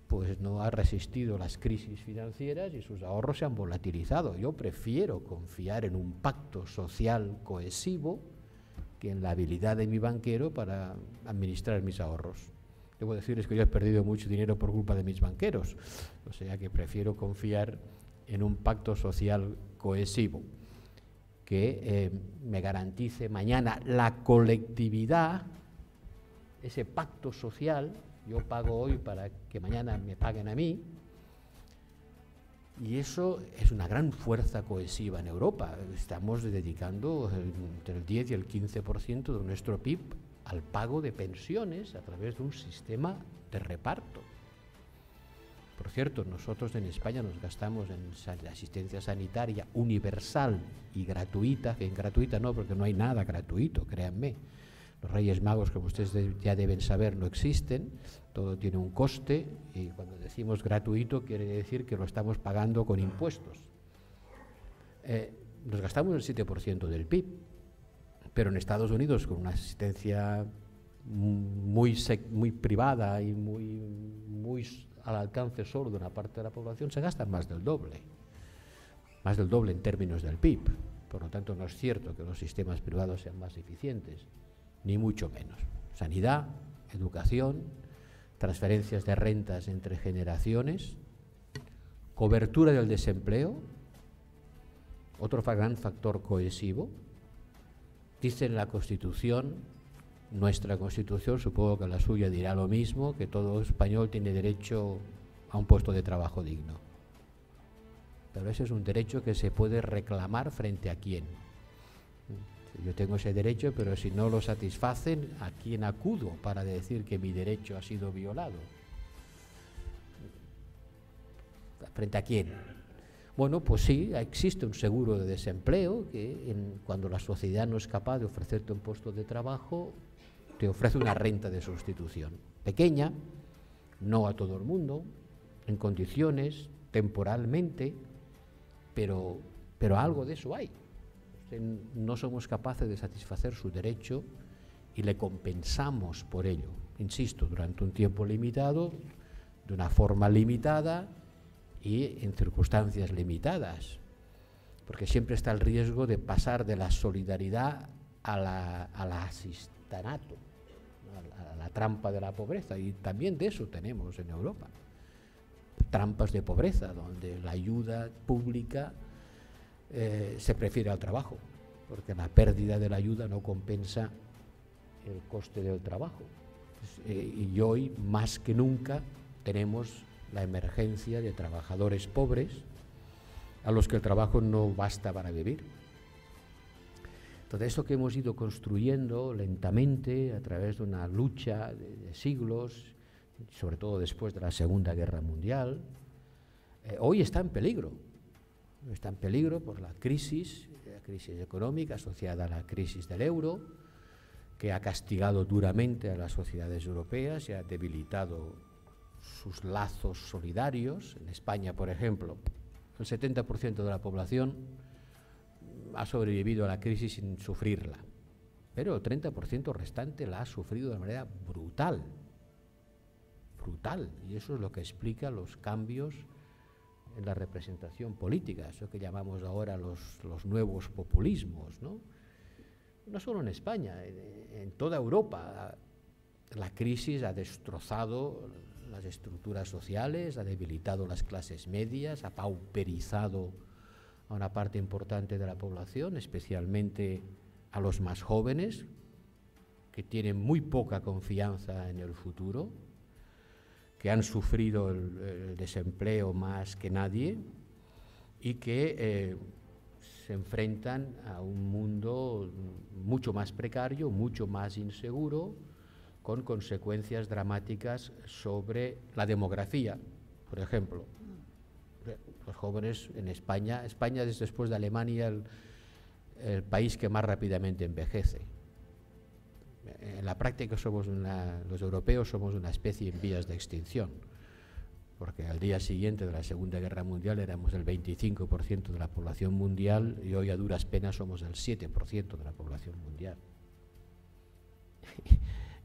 pues no ha resistido las crisis financieras y sus ahorros se han volatilizado. Yo prefiero confiar en un pacto social cohesivo que en la habilidad de mi banquero para administrar mis ahorros. Debo decirles que yo he perdido mucho dinero por culpa de mis banqueros, o sea que prefiero confiar en un pacto social cohesivo que me garantice mañana la colectividad, ese pacto social. Yo pago hoy para que mañana me paguen a mí, y eso es una gran fuerza cohesiva en Europa. Estamos dedicando entre el 10 y el 15% de nuestro PIB al pago de pensiones a través de un sistema de reparto. Por cierto, nosotros en España nos gastamos en asistencia sanitaria universal y gratuita, que en gratuita no, porque no hay nada gratuito, créanme. Los Reyes Magos, como ustedes ya deben saber, no existen, todo tiene un coste, y cuando decimos gratuito quiere decir que lo estamos pagando con impuestos. Nos gastamos el 7% del PIB, pero en Estados Unidos, con una asistencia muy privada y muy al alcance solo de una parte de la población, se gasta más del doble en términos del PIB. Por lo tanto, no es cierto que los sistemas privados sean más eficientes, ni mucho menos. Sanidad, educación, transferencias de rentas entre generaciones, cobertura del desempleo, otro gran factor cohesivo. Dice en la Constitución, nuestra Constitución, supongo que la suya dirá lo mismo, que todo español tiene derecho a un puesto de trabajo digno. Pero ese es un derecho que se puede reclamar frente a quién. Yo tengo ese derecho, pero si no lo satisfacen, ¿a quién acudo para decir que mi derecho ha sido violado? ¿Frente a quién? Bueno, pues sí, existe un seguro de desempleo que cuando la sociedad no es capaz de ofrecerte un puesto de trabajo, te ofrece una renta de sustitución. Pequeña, no a todo el mundo, en condiciones, temporalmente, pero algo de eso hay. No somos capaces de satisfacer su derecho y le compensamos por ello. Insisto, durante un tiempo limitado, de una forma limitada y en circunstancias limitadas, porque siempre está el riesgo de pasar de la solidaridad al asistanato, a la trampa de la pobreza, y también de eso tenemos en Europa. Trampas de pobreza, donde la ayuda pública se prefiere al trabajo, porque la pérdida de la ayuda no compensa el coste del trabajo. Y hoy, más que nunca, tenemos la emergencia de trabajadores pobres a los que el trabajo no basta para vivir. Entonces, eso que hemos ido construyendo lentamente a través de una lucha de siglos, sobre todo después de la Segunda Guerra Mundial, hoy está en peligro. Está en peligro por la crisis económica asociada a la crisis del euro, que ha castigado duramente a las sociedades europeas y ha debilitado sus lazos solidarios. En España, por ejemplo, el 70% de la población ha sobrevivido a la crisis sin sufrirla, pero el 30% restante la ha sufrido de manera brutal, y eso es lo que explica los cambios en la representación política, eso que llamamos ahora los nuevos populismos, ¿no? No solo en España, en toda Europa la crisis ha destrozado las estructuras sociales, ha debilitado las clases medias, ha pauperizado a una parte importante de la población, especialmente a los más jóvenes, que tienen muy poca confianza en el futuro, que han sufrido el desempleo más que nadie y que se enfrentan a un mundo mucho más precario, mucho más inseguro, con consecuencias dramáticas sobre la demografía. Por ejemplo, los jóvenes en España es después de Alemania el país que más rápidamente envejece. En la práctica los europeos somos una especie en vías de extinción, porque al día siguiente de la Segunda Guerra Mundial éramos el 25% de la población mundial y hoy a duras penas somos el 7% de la población mundial.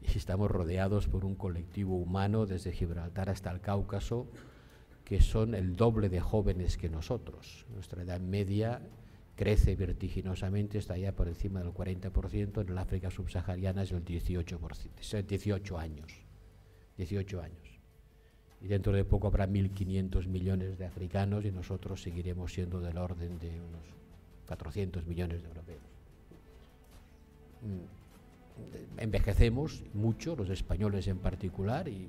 Y estamos rodeados por un colectivo humano desde Gibraltar hasta el Cáucaso que son el doble de jóvenes que nosotros. Nuestra edad media crece vertiginosamente, está ya por encima del 40%, en el África subsahariana es el 18%, 18 años. Y dentro de poco habrá 1.500 millones de africanos y nosotros seguiremos siendo del orden de unos 400 millones de europeos. Envejecemos mucho, los españoles en particular, y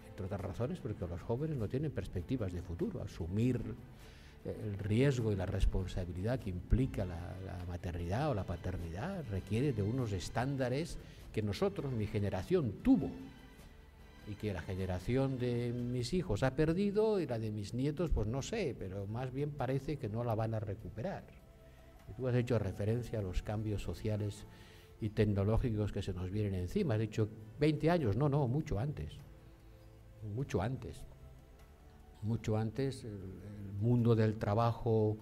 entre otras razones porque los jóvenes no tienen perspectivas de futuro. Asumir el riesgo y la responsabilidad que implica la maternidad o la paternidad requiere de unos estándares que nosotros, mi generación, tuvo y que la generación de mis hijos ha perdido y la de mis nietos, pues no sé, pero más bien parece que no la van a recuperar. Y tú has hecho referencia a los cambios sociales y tecnológicos que se nos vienen encima. Has dicho 20 años, no, mucho antes. Mucho antes. Mucho antes, el mundo del trabajo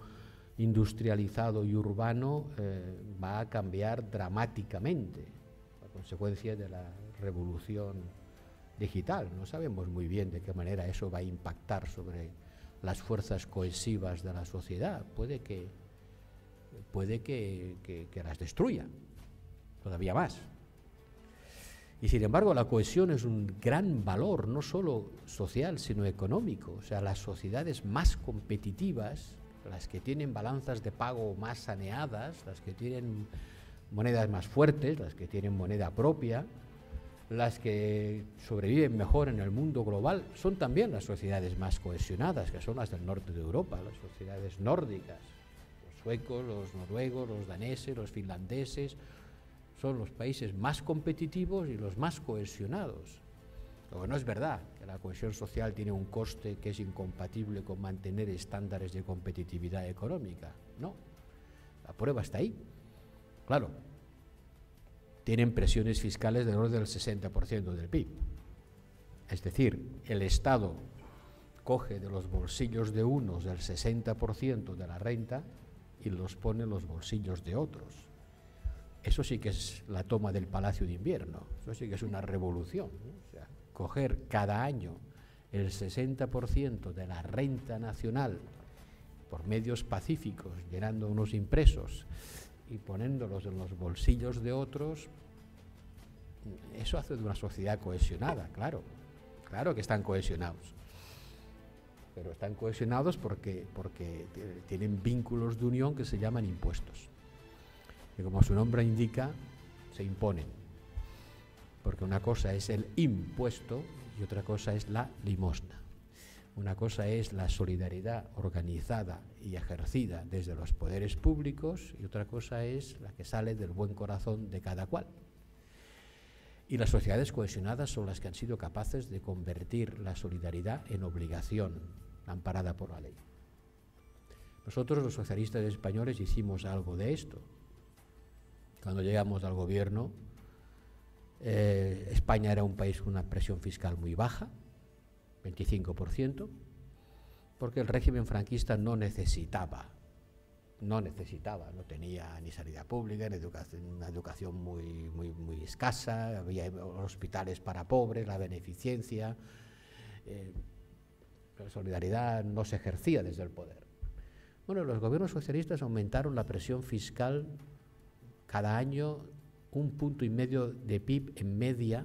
industrializado y urbano va a cambiar dramáticamente a consecuencia de la revolución digital. No sabemos muy bien de qué manera eso va a impactar sobre las fuerzas cohesivas de la sociedad. Puede que las destruya todavía más. Y sin embargo la cohesión es un gran valor, no solo social, sino económico. O sea, las sociedades más competitivas, las que tienen balanzas de pago más saneadas, las que tienen monedas más fuertes, las que tienen moneda propia, las que sobreviven mejor en el mundo global, son también las sociedades más cohesionadas, que son las del norte de Europa, las sociedades nórdicas. Los suecos, los noruegos, los daneses, los finlandeses, son los países más competitivos y los más cohesionados. Lo que no es verdad que la cohesión social tiene un coste que es incompatible con mantener estándares de competitividad económica. No, la prueba está ahí. Claro, tienen presiones fiscales del orden del 60% del PIB. Es decir, el Estado coge de los bolsillos de unos el 60% de la renta y los pone en los bolsillos de otros. Eso sí que es la toma del Palacio de Invierno, eso sí que es una revolución, ¿no? O sea, coger cada año el 60% de la renta nacional por medios pacíficos, llenando unos impresos y poniéndolos en los bolsillos de otros, eso hace de una sociedad cohesionada, claro que están cohesionados. Pero están cohesionados porque tienen vínculos de unión que se llaman impuestos. Que como su nombre indica, se imponen, porque una cosa es el impuesto y otra cosa es la limosna. Una cosa es la solidaridad organizada y ejercida desde los poderes públicos y otra cosa es la que sale del buen corazón de cada cual. Y las sociedades cohesionadas son las que han sido capaces de convertir la solidaridad en obligación amparada por la ley. Nosotros, los socialistas españoles, hicimos algo de esto. Cuando llegamos al gobierno, España era un país con una presión fiscal muy baja, 25%, porque el régimen franquista no tenía ni sanidad pública, ni una educación muy escasa, había hospitales para pobres, la beneficencia, la solidaridad no se ejercía desde el poder. Bueno, los gobiernos socialistas aumentaron la presión fiscal cada año 1,5 puntos de PIB en media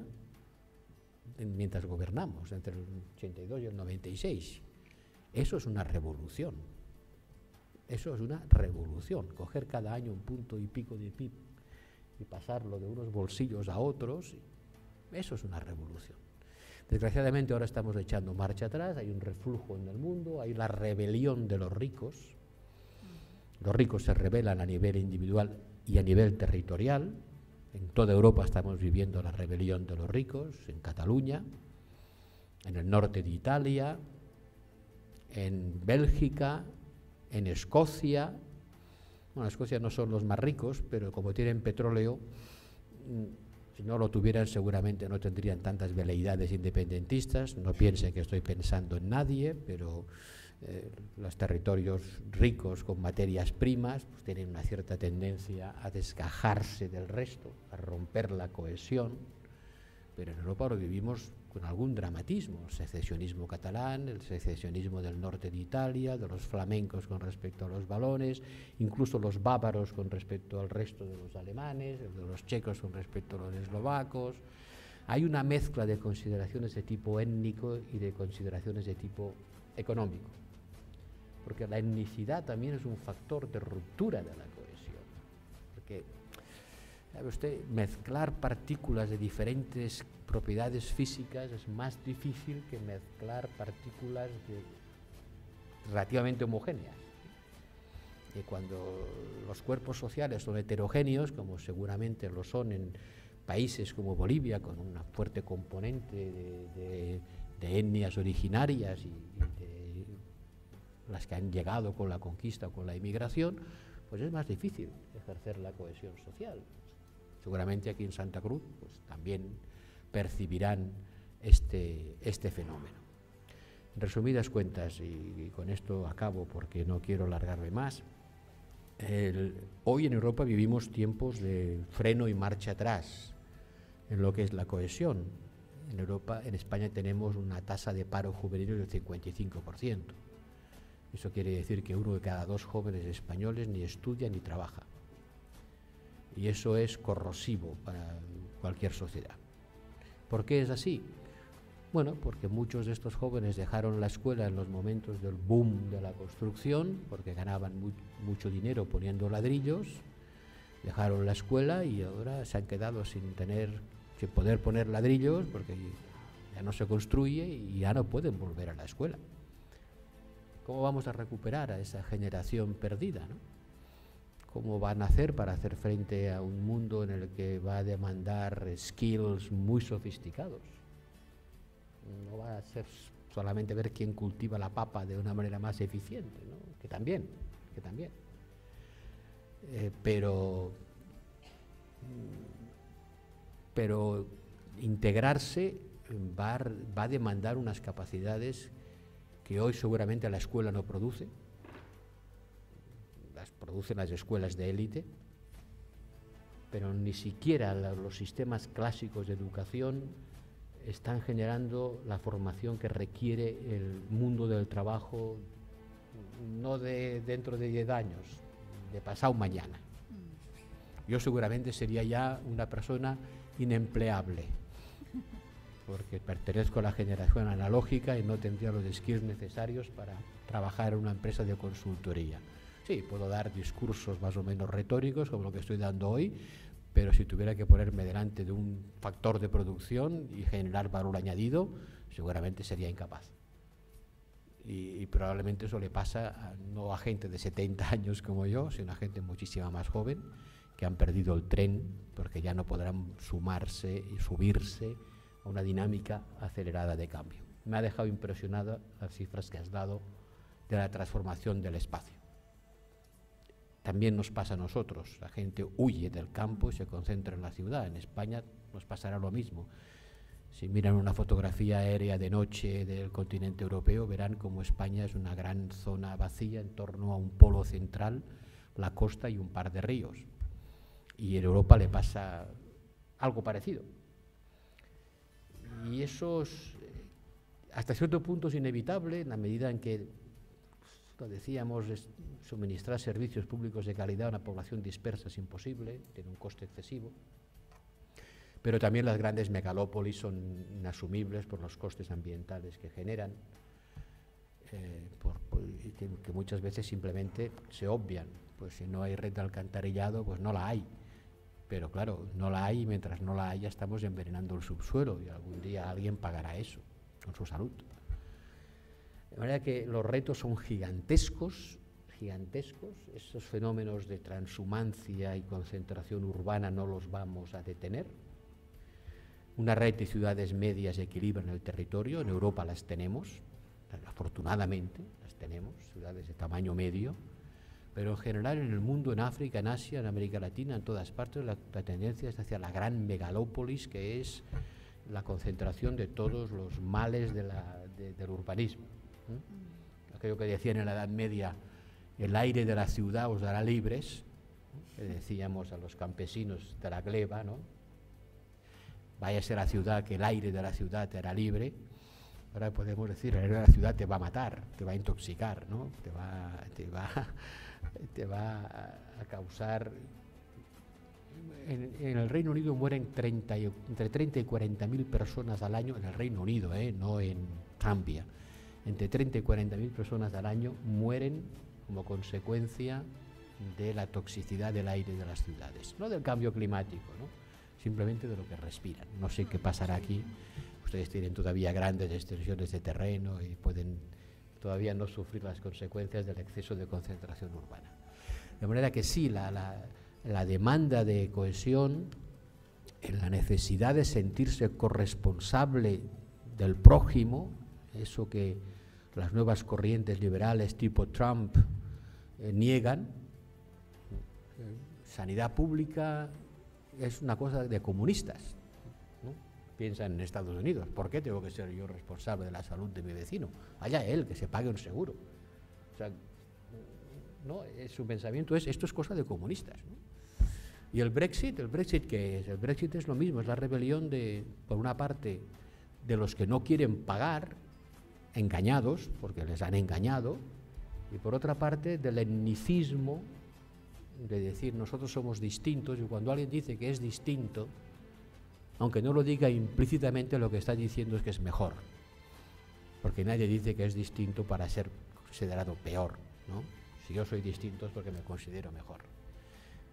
mientras gobernamos, entre el 82 y el 96. Eso es una revolución. Eso es una revolución. Coger cada año 1,5 puntos de PIB y pasarlo de unos bolsillos a otros, eso es una revolución. Desgraciadamente ahora estamos echando marcha atrás, hay un reflujo en el mundo, hay la rebelión de los ricos. Los ricos se rebelan a nivel individual y a nivel territorial. En toda Europa estamos viviendo la rebelión de los ricos, en Cataluña, en el norte de Italia, en Bélgica, en Escocia. Bueno, Escocia no son los más ricos, pero como tienen petróleo, si no lo tuvieran seguramente no tendrían tantas veleidades independentistas. No piensen que estoy pensando en nadie, pero los territorios ricos con materias primas pues tienen una cierta tendencia a desgajarse del resto, a romper la cohesión, pero en Europa lo vivimos con algún dramatismo: el secesionismo catalán, el secesionismo del norte de Italia, de los flamencos con respecto a los valones, incluso los bávaros con respecto al resto de los alemanes, de los checos con respecto a los eslovacos. Hay una mezcla de consideraciones de tipo étnico y de consideraciones de tipo económico, porque la etnicidad también es un factor de ruptura de la cohesión, porque ¿sabe usted? Mezclar partículas de diferentes propiedades físicas es más difícil que mezclar partículas relativamente homogéneas. Y cuando los cuerpos sociales son heterogéneos, como seguramente lo son en países como Bolivia, con una fuerte componente de etnias originarias y de las que han llegado con la conquista o con la inmigración, pues es más difícil ejercer la cohesión social. Seguramente aquí en Santa Cruz pues también percibirán este fenómeno. En resumidas cuentas, y con esto acabo porque no quiero alargarme más, hoy en Europa vivimos tiempos de freno y marcha atrás en lo que es la cohesión. En Europa, en España tenemos una tasa de paro juvenil del 55%. Eso quiere decir que 1 de cada 2 jóvenes españoles ni estudia ni trabaja. Y eso es corrosivo para cualquier sociedad. ¿Por qué es así? Bueno, porque muchos de estos jóvenes dejaron la escuela en los momentos del boom de la construcción, porque ganaban mucho dinero poniendo ladrillos, dejaron la escuela y ahora se han quedado sin poder poner ladrillos porque ya no se construye y ya no pueden volver a la escuela. ¿Cómo vamos a recuperar a esa generación perdida, ¿no? ¿Cómo van a hacer para hacer frente a un mundo en el que va a demandar skills muy sofisticados? No va a ser solamente ver quién cultiva la papa de una manera más eficiente, ¿no? que también. Pero integrarse va a demandar unas capacidades que hoy seguramente la escuela no produce. Las producen las escuelas de élite, pero ni siquiera los sistemas clásicos de educación están generando la formación que requiere el mundo del trabajo, no de dentro de 10 años, de pasado mañana. Yo seguramente sería ya una persona inempleable, porque pertenezco a la generación analógica y no tendría los skills necesarios para trabajar en una empresa de consultoría. Sí, puedo dar discursos más o menos retóricos, como lo que estoy dando hoy, pero si tuviera que ponerme delante de un factor de producción y generar valor añadido, seguramente sería incapaz. Y probablemente eso le pasa no a gente de 70 años como yo, sino a gente muchísima más joven, que han perdido el tren porque ya no podrán sumarse y subirse a una dinámica acelerada de cambio. Me ha dejado impresionada las cifras que has dado de la transformación del espacio. También nos pasa a nosotros, la gente huye del campo y se concentra en la ciudad. En España nos pasará lo mismo. Si miran una fotografía aérea de noche del continente europeo, verán como España es una gran zona vacía en torno a un polo central, la costa y un par de ríos. Y en Europa le pasa algo parecido. Y eso hasta cierto punto es inevitable en la medida en que, lo decíamos, suministrar servicios públicos de calidad a una población dispersa es imposible, tiene un coste excesivo. Pero también las grandes megalópolis son inasumibles por los costes ambientales que generan, que muchas veces simplemente se obvian. Pues si no hay red de alcantarillado, pues no la hay. Pero claro, no la hay y mientras no la haya estamos envenenando el subsuelo y algún día alguien pagará eso con su salud. De manera que los retos son gigantescos. Esos fenómenos de transhumancia y concentración urbana no los vamos a detener. Una red de ciudades medias equilibran el territorio, en Europa las tenemos, afortunadamente las tenemos, ciudades de tamaño medio, pero en general en el mundo, en África, en Asia, en América Latina, en todas partes, la tendencia es hacia la gran megalópolis, que es la concentración de todos los males del urbanismo. Aquello que decían en la Edad Media, el aire de la ciudad os dará libres, que decíamos a los campesinos de la gleba, ¿no? Váyase a la ciudad, que el aire de la ciudad te hará libre. Ahora podemos decir, el aire de la ciudad te va a matar, te va a intoxicar, ¿no? te va a causar... En el Reino Unido mueren entre 30 y 40.000 personas al año, en el Reino Unido, no en Zambia. Entre 30 y 40.000 personas al año mueren como consecuencia de la toxicidad del aire de las ciudades. No del cambio climático, ¿no? Simplemente de lo que respiran. No sé qué pasará aquí. Ustedes tienen todavía grandes extensiones de terreno y pueden todavía no sufrir las consecuencias del exceso de concentración urbana. De manera que sí, la demanda de cohesión, la necesidad de sentirse corresponsable del prójimo, eso que las nuevas corrientes liberales tipo Trump niegan. Sanidad pública es una cosa de comunistas, ¿no? Piensan en Estados Unidos, ¿por qué tengo que ser yo responsable de la salud de mi vecino? Allá él, que se pague un seguro. O sea, no, su pensamiento es, esto es cosa de comunistas, ¿no? Y el Brexit ¿qué es? El Brexit es lo mismo, es la rebelión por una parte, de los que no quieren pagar, engañados, porque les han engañado, y por otra parte, del etnicismo, de decir nosotros somos distintos, y cuando alguien dice que es distinto, aunque no lo diga implícitamente, lo que está diciendo es que es mejor, porque nadie dice que es distinto para ser considerado peor, ¿no? Si yo soy distinto es porque me considero mejor.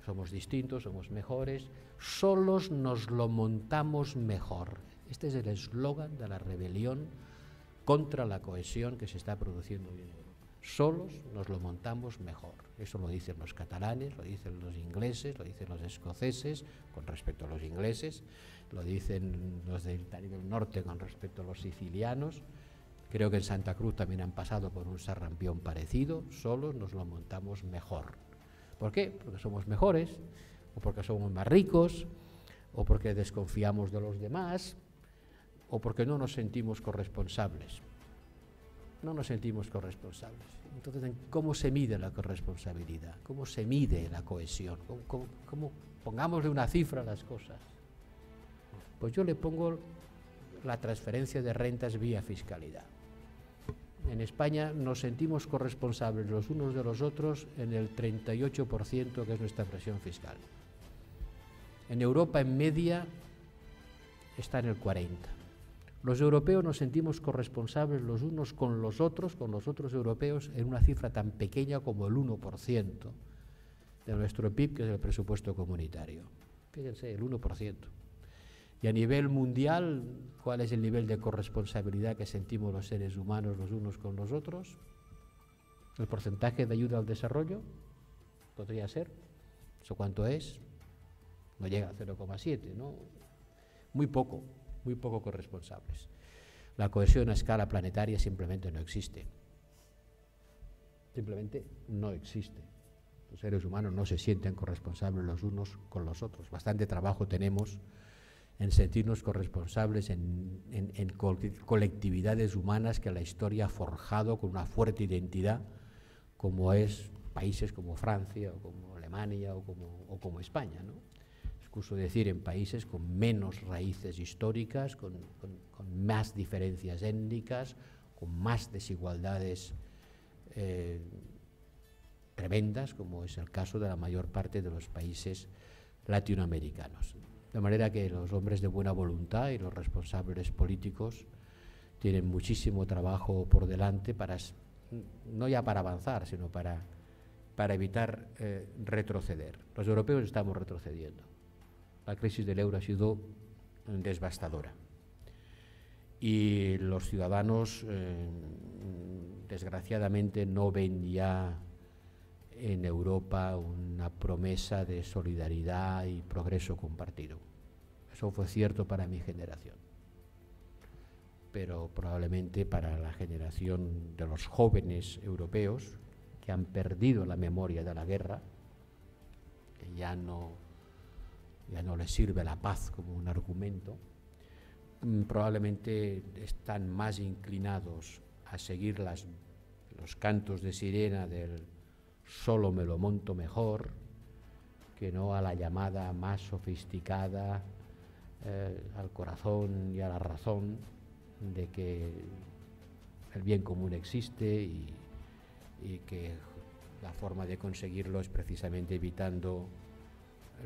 Somos distintos, somos mejores, solos nos lo montamos mejor. Este es el eslogan de la rebelión contra la cohesión que se está produciendo hoy en Europa. Solos nos lo montamos mejor. Eso lo dicen los catalanes, lo dicen los ingleses, lo dicen los escoceses con respecto a los ingleses, lo dicen los del norte con respecto a los sicilianos. Creo que en Santa Cruz también han pasado por un sarrampión parecido. Solos nos lo montamos mejor. ¿Por qué? Porque somos mejores, o porque somos más ricos, o porque desconfiamos de los demás, o porque no nos sentimos corresponsables. No nos sentimos corresponsables. Entonces, ¿cómo se mide la corresponsabilidad? ¿Cómo se mide la cohesión? ¿Cómo pongámosle una cifra a las cosas? Pues yo le pongo la transferencia de rentas vía fiscalidad. En España nos sentimos corresponsables los unos de los otros en el 38%, que es nuestra presión fiscal. En Europa, en media, está en el 40%. Los europeos nos sentimos corresponsables los unos con los otros europeos, en una cifra tan pequeña como el 1% de nuestro PIB, que es el presupuesto comunitario. Fíjense, el 1%. Y a nivel mundial, ¿cuál es el nivel de corresponsabilidad que sentimos los seres humanos los unos con los otros? ¿El porcentaje de ayuda al desarrollo? ¿Podría ser? ¿Eso cuánto es? No llega a 0,7, ¿no? Muy poco corresponsables. La cohesión a escala planetaria simplemente no existe. Simplemente no existe. Los seres humanos no se sienten corresponsables los unos con los otros. Bastante trabajo tenemos en sentirnos corresponsables en colectividades humanas que la historia ha forjado con una fuerte identidad, como es países como Francia, o como Alemania, o como España, ¿no? Incluso decir en países con menos raíces históricas, con más diferencias étnicas, con más desigualdades tremendas, como es el caso de la mayor parte de los países latinoamericanos. De manera que los hombres de buena voluntad y los responsables políticos tienen muchísimo trabajo por delante, no ya para avanzar, sino para evitar retroceder. Los europeos estamos retrocediendo. La crisis del euro ha sido devastadora. Y los ciudadanos, desgraciadamente, no ven ya en Europa una promesa de solidaridad y progreso compartido. Eso fue cierto para mi generación, pero probablemente para la generación de los jóvenes europeos que han perdido la memoria de la guerra, que ya no les sirve la paz como un argumento, probablemente están más inclinados a seguir los cantos de sirena del solo me lo monto mejor, que no a la llamada más sofisticada al corazón y a la razón de que el bien común existe y que la forma de conseguirlo es precisamente evitando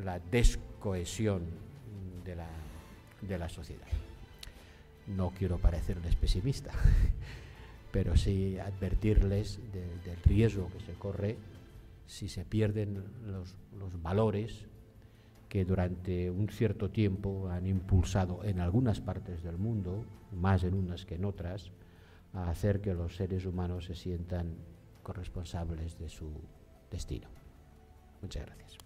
la descohesión de la sociedad. No quiero parecerles pesimista, pero sí advertirles del riesgo que se corre si se pierden los valores que durante un cierto tiempo han impulsado en algunas partes del mundo, más en unas que en otras, a hacer que los seres humanos se sientan corresponsables de su destino. Muchas gracias.